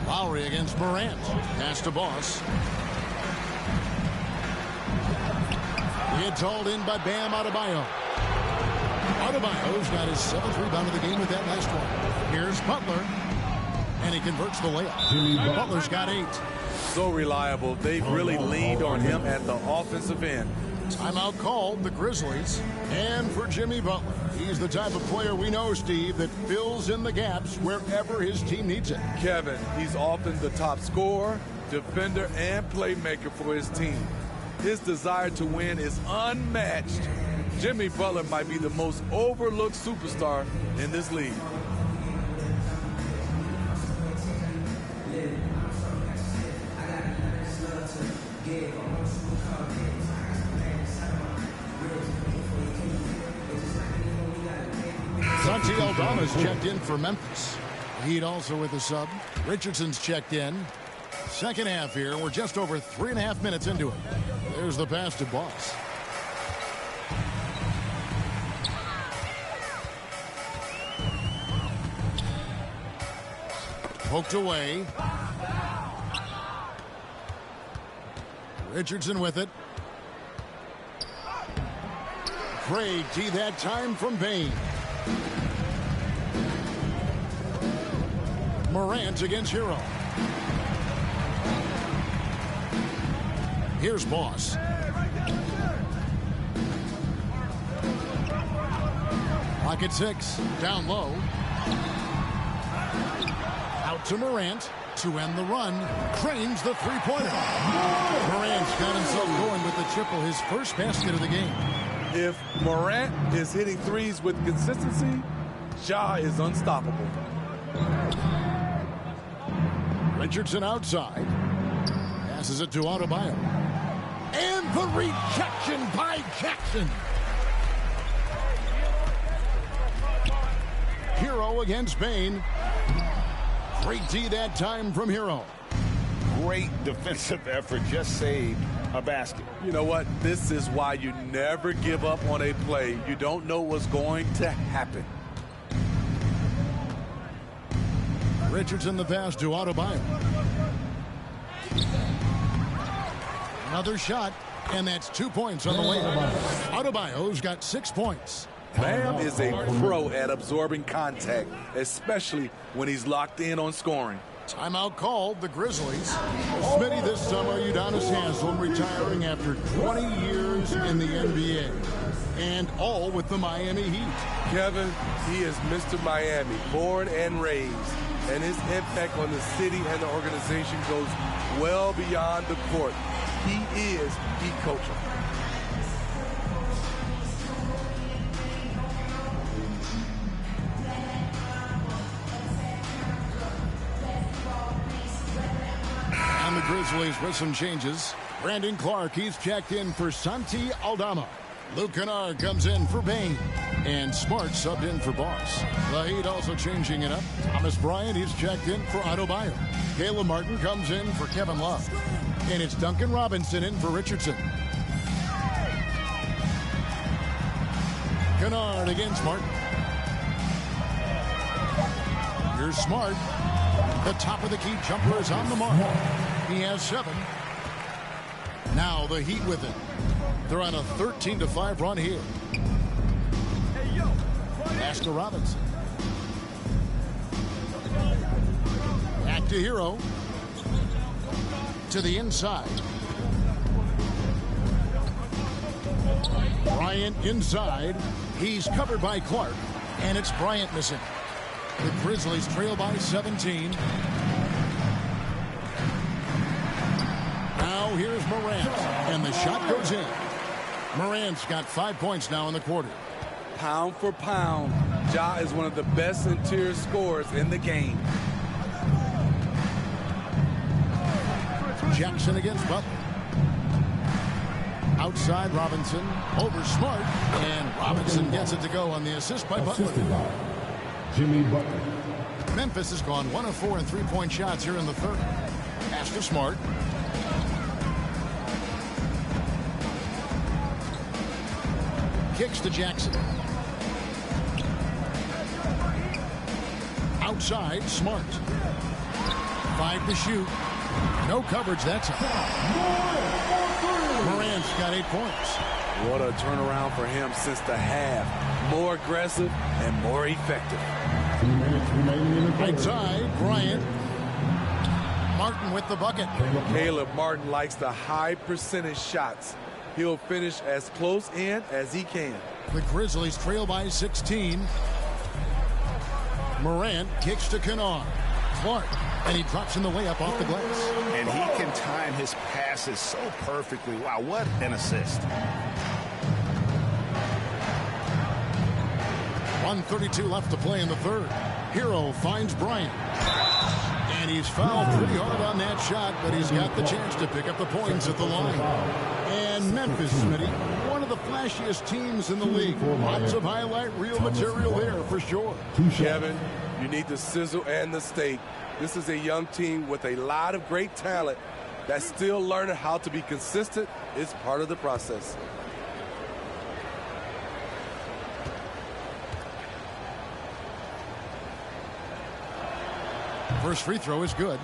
Lowry against Morant. Pass to Boss. It's hauled in by Bam Adebayo. Adebayo's got his 7th rebound of the game with that last one. Here's Butler. And he converts the layup. Butler's got 8. So reliable. They've really leaned on him at the offensive end. Timeout called, the Grizzlies. And for Jimmy Butler, he's the type of player we know, Steve, that fills in the gaps wherever his team needs it. Kevin, he's often the top scorer, defender, and playmaker for his team. His desire to win is unmatched. Jimmy Butler might be the most overlooked superstar in this league. Santi Aldama's checked in for Memphis. Heat also with a sub. Richardson's checked in. Second half here. We're just over 3.5 minutes into it. There's the pass to Boss. Poked away. Richardson with it. Craig T that time from Bain. Morant against Hero. Here's Boss. Clock at 6. Down low. Out to Morant to end the run. Cranes the three-pointer. Morant's got himself going with the triple, his first basket of the game. If Morant is hitting threes with consistency, Ja is unstoppable. Richardson outside. Passes it to Adebayo. And the rejection by Jackson. Hero against Bain. Great D that time from Hero. Great defensive effort. Just saved a basket. You know what? This is why you never give up on a play. You don't know what's going to happen. Richardson the pass to Adebayo. Another shot, and that's 2 points on the way. Adebayo's got 6 points. Bam is a pro at absorbing contact, especially when he's locked in on scoring. Timeout called, the Grizzlies. Smitty, this summer, Udonis Haslem retiring after 20 years in the NBA. And all with the Miami Heat. Kevin, he is Mr. Miami, born and raised. And his impact on the city and the organization goes well beyond the court. He is Heat culture. And the Grizzlies with some changes. Brandon Clark, he's checked in for Santi Aldama. Luke Kennard comes in for Bain. And Smart subbed in for Boss. The Heat also changing it up. Thomas Bryant, he's checked in for Adebayo. Caleb Martin comes in for Kevin Love. And it's Duncan Robinson in for Richardson. Kennard against Martin. Here's Smart. The top of the key jumper is on the mark. He has 7. Now the Heat with it. They're on a 13-5 run here. Pass to Robinson. Back to Hero. To the inside. Bryant inside. He's covered by Clark. And it's Bryant missing. The Grizzlies trail by 17. Now here's Morant. And the shot goes in. Morant's got 5 points now in the quarter. Pound for pound, Ja is one of the best interior scorers in the game. Jackson against Butler. Outside Robinson. Over Smart. And Robinson gets it to go on the assist by Butler. Jimmy Butler. Memphis has gone 1 of 4 in three-point shots here in the third. Pass to Smart. Kicks to Jackson. Outside, Smart. 5 to shoot. No coverage, that's it. Morant's got 8 points. What a turnaround for him since the half. More aggressive and more effective. 2 minutes remaining in the third. Right side, Bryant. Martin with the bucket. Caleb Martin likes the high percentage shots. He'll finish as close in as he can. The Grizzlies trail by 16. Morant kicks to Kennard. Clark, and he drops in the layup off the glass. And he can time his passes so perfectly. Wow, what an assist. 1:32 left to play in the third. Hero finds Bryant. And he's fouled pretty hard on that shot, but he's got the chance to pick up the points at the line. And Memphis, Smitty, one of the flashiest teams in the league. Lots of highlight reel material there for sure. Kevin, you need the sizzle and the steak. This is a young team with a lot of great talent that's still learning how to be consistent. It's part of the process. First free throw is good.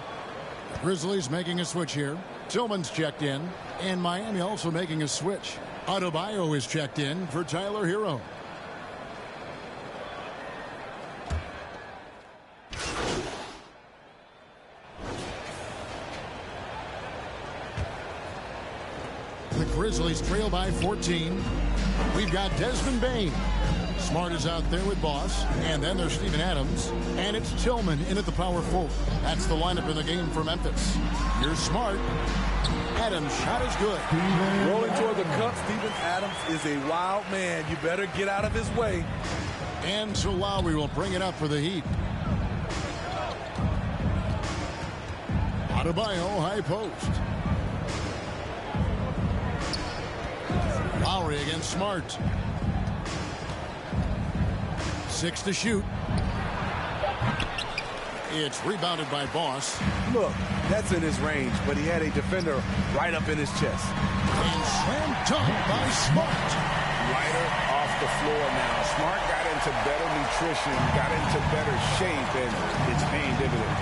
The Grizzlies making a switch here. Tillman's checked in. And Miami also making a switch. Adebayo is checked in for Tyler Hero. The Grizzlies trail by 14. We've got Desmond Bain. Smart is out there with Boss. And then there's Steven Adams. And it's Tillman in at the power forward. That's the lineup in the game for Memphis. Here's Smart. Adams' shot is good. Rolling toward the cup, Steven Adams is a wild man. You better get out of his way. And so Lowry will bring it up for the Heat. Adebayo, high post. Lowry against Smart. 6 to shoot. It's rebounded by Boss. Look, that's in his range, but he had a defender right up in his chest. And slam dunk by Smart. Lighter off the floor now. Smart got into better nutrition, got into better shape, and it's paying dividends.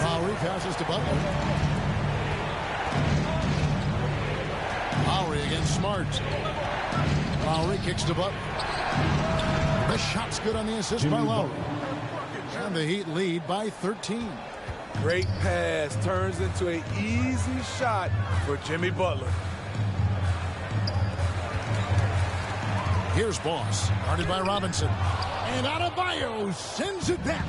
Lowry passes to Butler. Lowry against Smart. Lowry kicks to Butler. The shot's good on the assist by Lowry. And the Heat lead by 13. Great pass turns into an easy shot for Jimmy Butler. Here's Boss, guarded by Robinson. And Adebayo sends it back.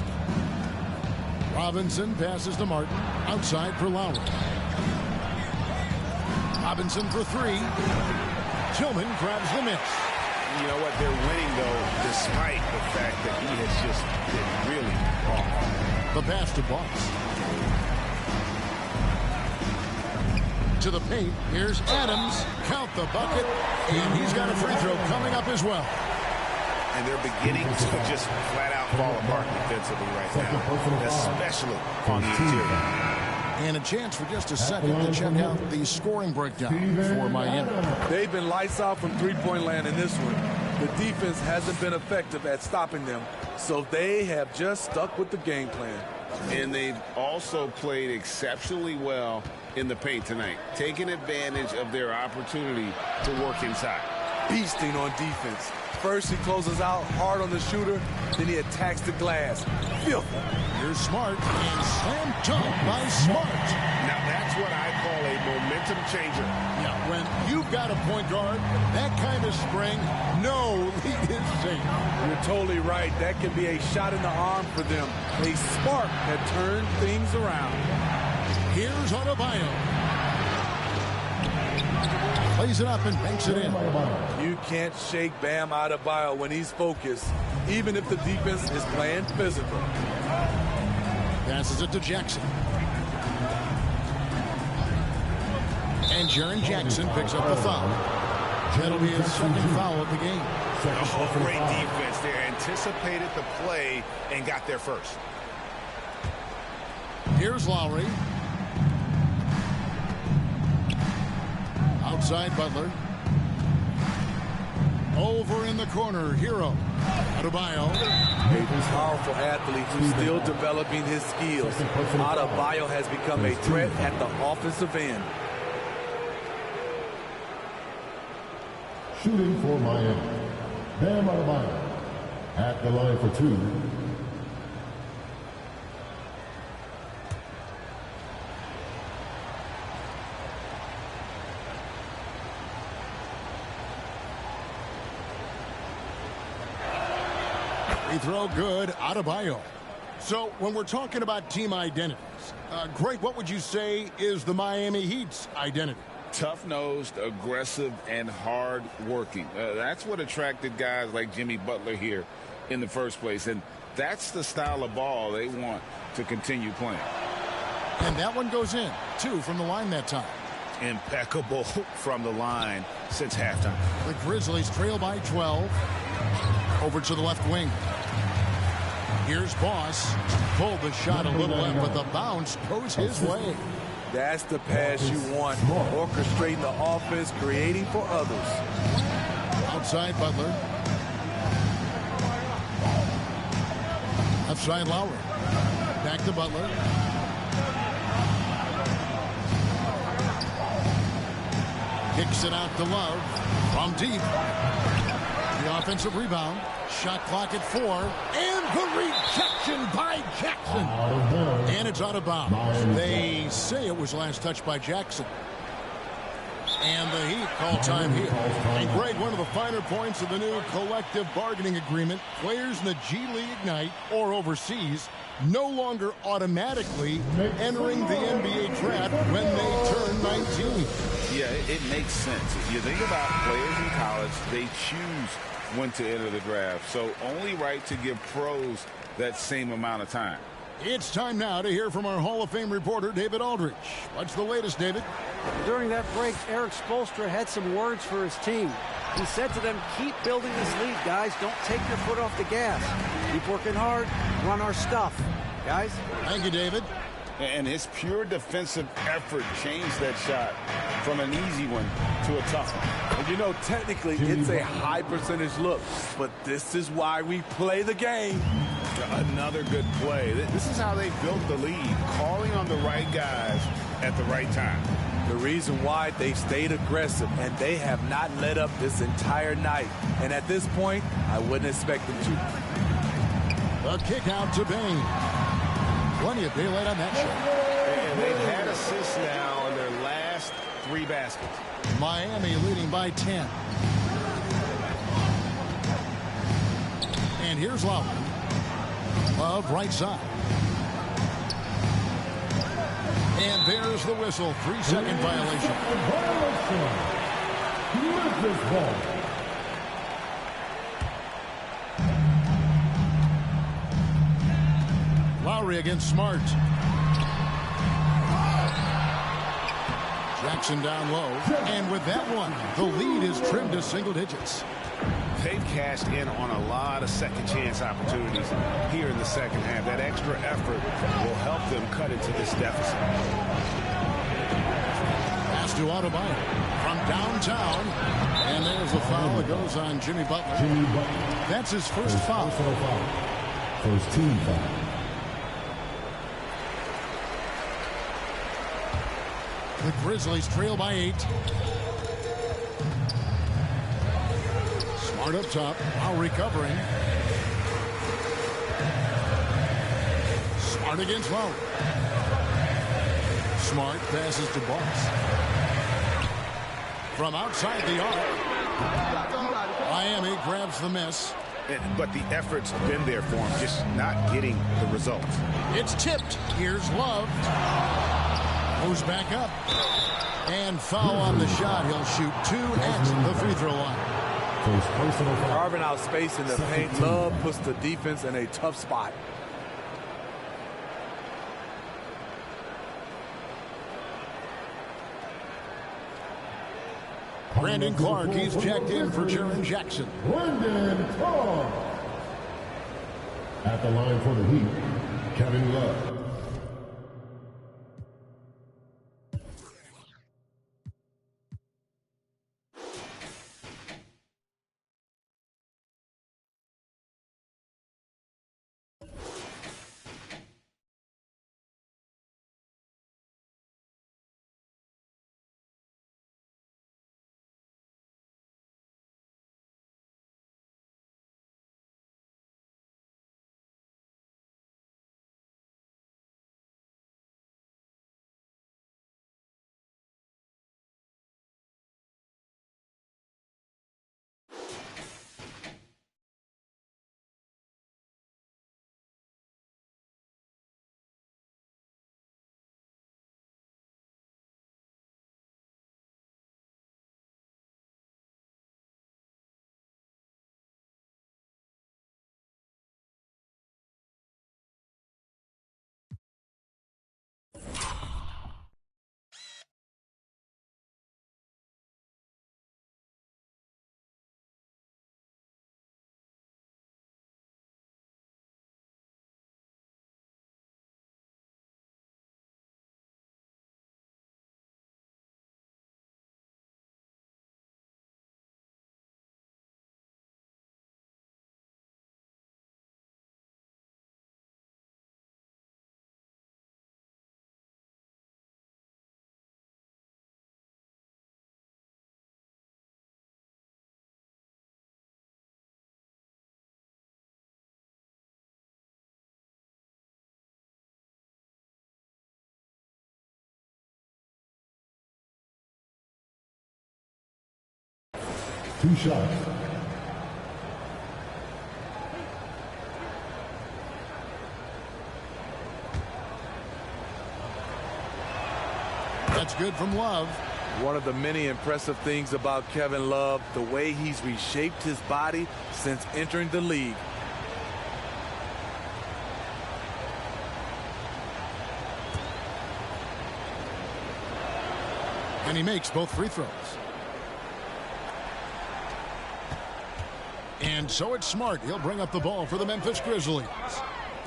Robinson passes to Martin, outside for Lowry. Robinson for 3. Tillman grabs the miss. You know what? They're winning, though, despite the fact that he has just been really off. The pass to Boss. into the paint. Here's Adams. Count the bucket. And he's got a free throw coming up as well. And they're beginning to just flat out fall apart defensively right now, especially on the interior. And a chance for just a second to check out the scoring breakdown for Miami. They've been lights out from three-point land in this one. The defense hasn't been effective at stopping them, so they have just stuck with the game plan. And they've also played exceptionally well in the paint tonight, taking advantage of their opportunity to work inside. Beasting on defense. First, he closes out hard on the shooter, then he attacks the glass. Filthy. Here's Smart, and slam dunk by Smart. Now, that's what I call a momentum changer. Yeah, when you've got a point guard, that kind of spring, no lead is safe. You're totally right. That can be a shot in the arm for them. A spark that turned things around. Here's Adebayo. Plays it up and banks it in. You can't shake Bam Adebayo when he's focused, even if the defense is playing physical. Passes it to Jackson. And Jaren Jackson picks up the foul. That'll be his second foul of the game. Oh, great defense there. Anticipated the play and got there first. Here's Lowry. Outside Butler. Over in the corner, Hero. Adebayo. A powerful athlete who's still developing his skills. Adebayo has become a threat at the offensive end. Shooting for Miami, Bam Adebayo at the line for two. Free throw good, Adebayo. So when we're talking about team identities, Greg, what would you say is the Miami Heat's identity? Tough-nosed, aggressive, and hard-working. That's what attracted guys like Jimmy Butler here in the first place. And that's the style of ball they want to continue playing. And that one goes in. 2 from the line that time. Impeccable from the line since halftime. The Grizzlies trail by 12. Over to the left wing. Here's Boss. Pulled the shot a little left, but the bounce goes his way. That's the pass you want. Orchestrating the offense, creating for others. Outside Butler. Left side Lowry. Back to Butler. Kicks it out to Love. From deep. The offensive rebound. Shot clock at 4. And the rejection by Jackson. And it's out of bounds. They say it was last touched by Jackson. And the Heat call time here. And Greg, one of the finer points of the new collective bargaining agreement, players in the G League Ignite or overseas no longer automatically entering the NBA draft when they turn 19. Yeah, it makes sense. You think about players in college, they choose when to enter the draft. So only right to give pros that same amount of time. It's time now to hear from our Hall of Fame reporter, David Aldridge. What's the latest, David? During that break, Eric Spoelstra had some words for his team. He said to them, keep building this lead, guys. Don't take your foot off the gas. Keep working hard. Run our stuff, guys. Thank you, David. And his pure defensive effort changed that shot from an easy one to a tough one. And you know, technically, it's a high percentage look, but this is why we play the game. Another good play. This is how they built the lead, calling on the right guys at the right time. The reason why they stayed aggressive, and they have not let up this entire night. And at this point, I wouldn't expect them to. A kick out to Bain. Plenty of daylight on that shot. And they've had assists now on their last 3 baskets. Miami leading by 10. And here's Lowry. Love right side. And there's the whistle. 3-second violation. Memphis ball. Lowry against Smart. Jackson down low. And with that one, the lead is trimmed to single digits. They've cashed in on a lot of second chance opportunities here in the second half. That extra effort will help them cut into this deficit. Pass to Adebayo from downtown. And there's a foul that goes on Jimmy Butler. That's his first foul. First team foul. The Grizzlies trail by 8. Smart up top while recovering. Smart against Lowry. Smart passes to Boss. From outside the arc. Miami grabs the miss. But the effort's been there for him, just not getting the results. It's tipped. Here's Love. Moves back up. And foul on the shot. He'll shoot 2 at the free throw line. Carving out space in the paint. Love puts the defense in a tough spot. Brandon Clark, he's checked in for Jaren Jackson. Brandon Clark. At the line for the Heat, Kevin Love. Two shots. That's good from Love. One of the many impressive things about Kevin Love, the way he's reshaped his body since entering the league. And he makes both free throws. And so it's Smart. He'll bring up the ball for the Memphis Grizzlies.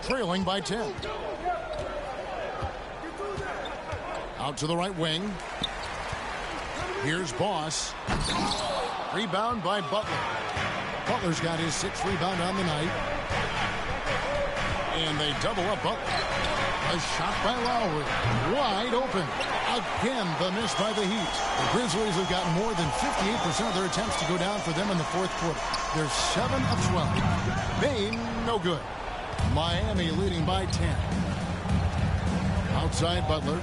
Trailing by 10. Out to the right wing. Here's Boss. Rebound by Butler. Butler's got his 6th rebound on the night. And they double up Butler. A shot by Lowry. Wide open. Again, the miss by the Heat. The Grizzlies have gotten more than 58% of their attempts to go down for them in the 4th quarter. They're 7 of 12. Bain, no good. Miami leading by 10. Outside Butler.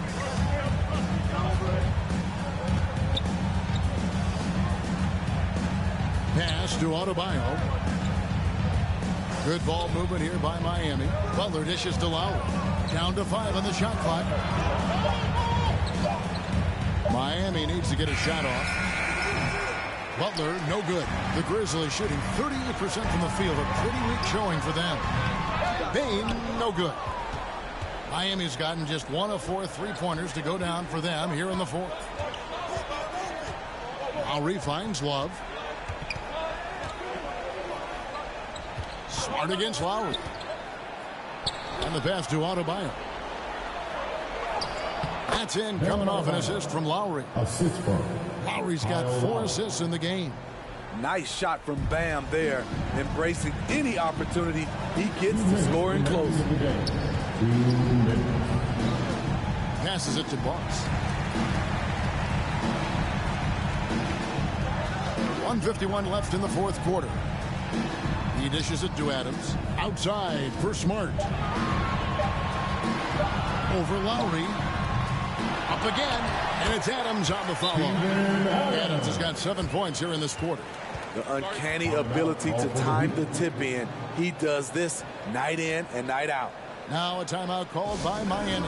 Pass to Adebayo. Good ball movement here by Miami. Butler dishes to Lowry. Down to 5 on the shot clock. Miami needs to get a shot off. Butler, no good. The Grizzlies shooting 38% from the field. A pretty weak showing for them. Bain, no good. Miami's gotten just 1 of 4 3-pointers to go down for them here in the 4th. Lowry finds Love. Smart against Lowry. And the pass to Adebayo. That's in, coming off an assist from Lowry. Assist from Lowry's got 4 assists in the game. Nice shot from Bam there, embracing any opportunity he gets to score and close. Passes it to Boss. 1:51 left in the fourth quarter. He dishes it to Adams. Outside for Smart. Over Lowry. Up again. And it's Adams on the follow. Adams has got 7 points here in this quarter. The uncanny ability to time the tip in. He does this night in and night out. Now a timeout called by Miami.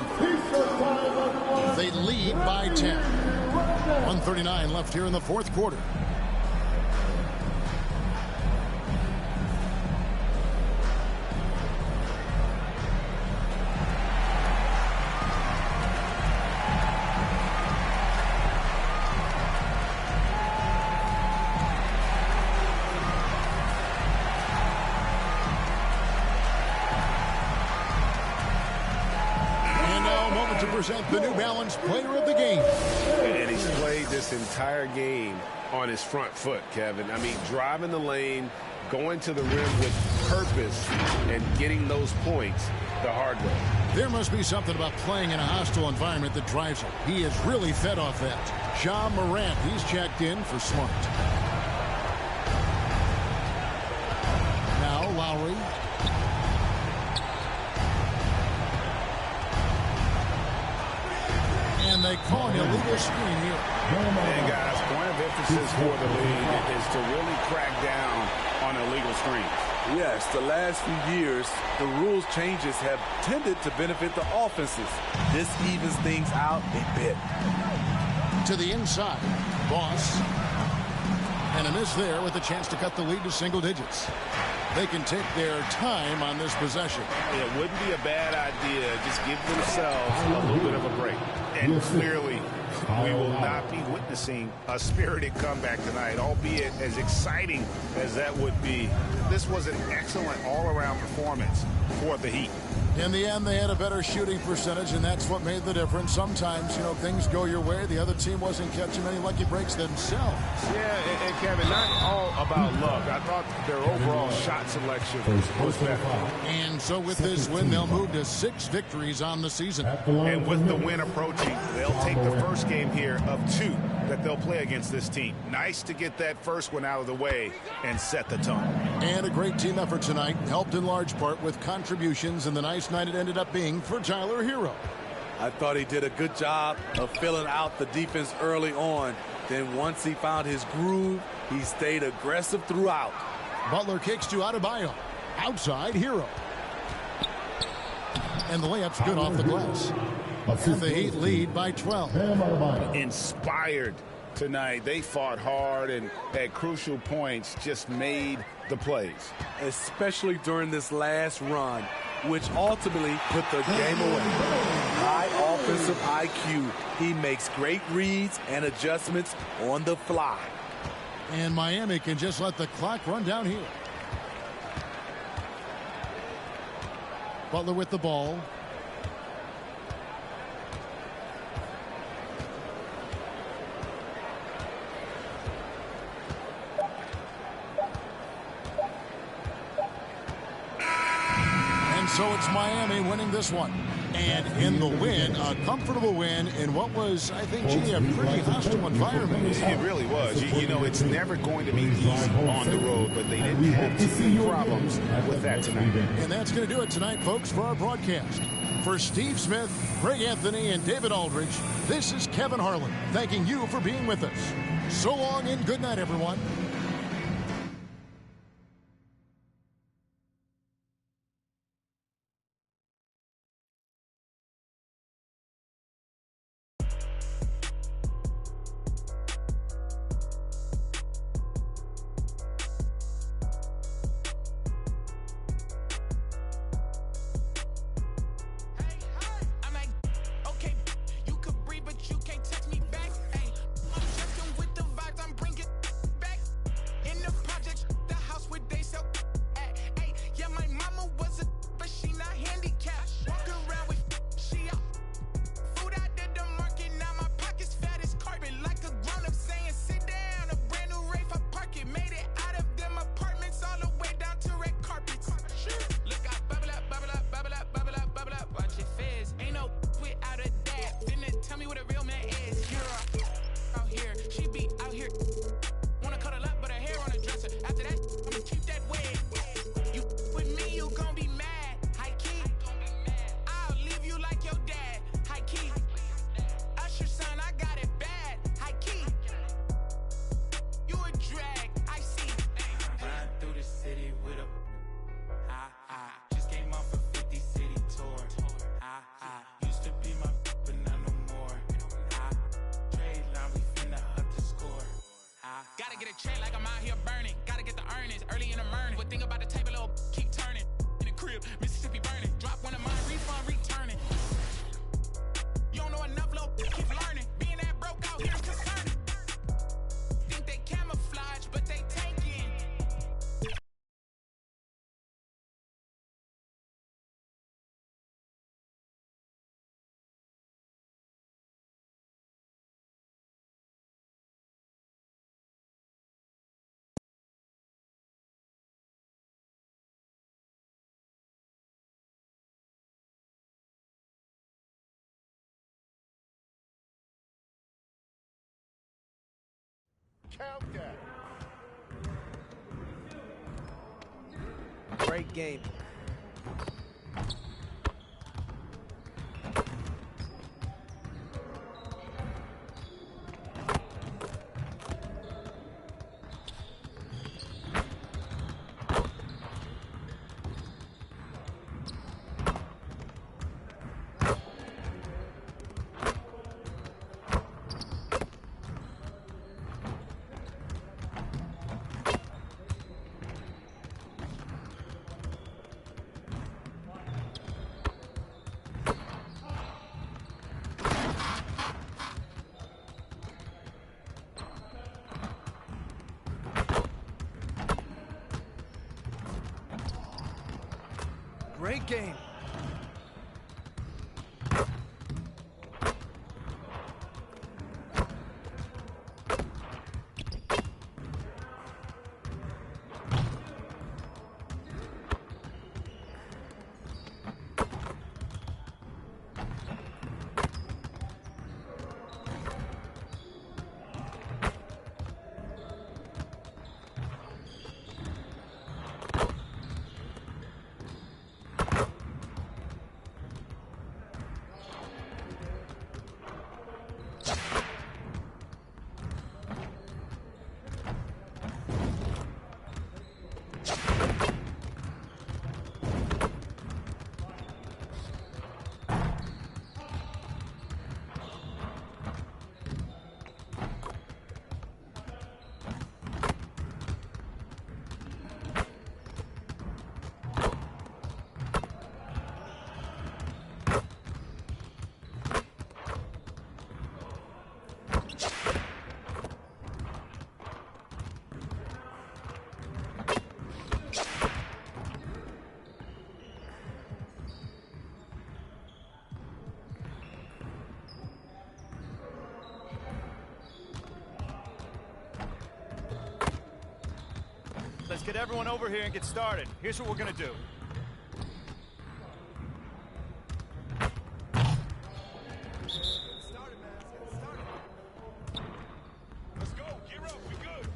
They lead by 10. 1:39 left here in the fourth quarter. The New Balance player of the game. And he's played this entire game on his front foot, Kevin. I mean, driving the lane, going to the rim with purpose, and getting those points the hard way. There must be something about playing in a hostile environment that drives him. He is really fed off that. Ja Morant, he's checked in for Smart. Now Lowry. And they call an illegal screen here. And guys, point of emphasis for the league is to really crack down on illegal screens. Yes, the last few years, the rules changes have tended to benefit the offenses. This evens things out a bit. To the inside, Boss. And a miss there with a chance to cut the lead to single digits. They can take their time on this possession. It wouldn't be a bad idea. Just give themselves a little bit of a break. And clearly, we will not be witnessing a spirited comeback tonight, albeit as exciting as that would be. This was an excellent all-around performance for the Heat. In the end, they had a better shooting percentage, and that's what made the difference. Sometimes, you know, things go your way. The other team wasn't catching many lucky breaks themselves. Yeah, and Kevin, not all about luck. I thought their overall shot selection was better. And so with this win, they'll move to 6 victories on the season. And with the win approaching, they'll take the first game here of 2 that they'll play against this team. Nice to get that first one out of the way and set the tone. And a great team effort tonight, helped in large part with contributions, and the nice night it ended up being for Tyler Hero. I thought he did a good job of filling out the defense early on. Then once he found his groove, he stayed aggressive throughout. Butler kicks to Adebayo. Outside, Hero. And the layup's good off the glass. And the Heat lead by 12. Inspired tonight. They fought hard and at crucial points just made the plays. Especially during this last run, which ultimately put the game away. High offensive IQ. He makes great reads and adjustments on the fly. And Miami can just let the clock run down here. Butler with the ball. So it's Miami winning this one. And in the win, a comfortable win in what was, I think, a pretty hostile environment. It really was. You know, it's never going to be easy on the road, but they didn't have too many problems with that tonight. And that's going to do it tonight, folks, for our broadcast. For Steve Smith, Greg Anthony, and David Aldridge, this is Kevin Harlan, thanking you for being with us. So long and good night, everyone. You could breathe, but you can't touch me back. Ay, I'm with the vibes, I'm bringing keep that wet. You with me, you gon' be mad. High key. I'll leave you like your dad. High key. Usher son, I got it bad. High key. You a drag, I see. Ride through the city with a just came off a 50 city tour. Used to be my but not no more. Trade line, we finna up the score. Gotta get a check like I'm out here burning. Gotta get the earnings early in the morning. But think about the table, little keep turning. In the crib, Mississippi burning. Drop one of mine, refund, returning. You don't know enough, little keep learning. Being that broke out here is concerning. Think they camouflage, but they tanking. Countdown. Great game. Great game. Let's get everyone over here and get started. Here's what we're gonna do. Let's go. Gear up. We good.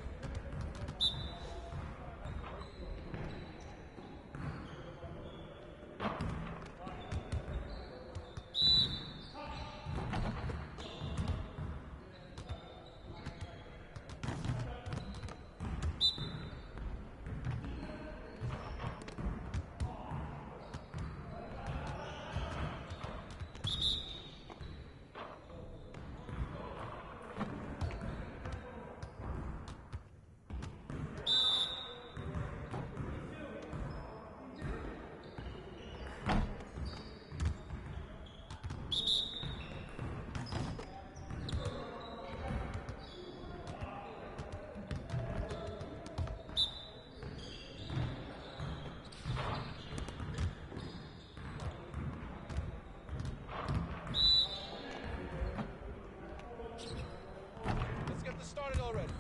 Let's get this started already.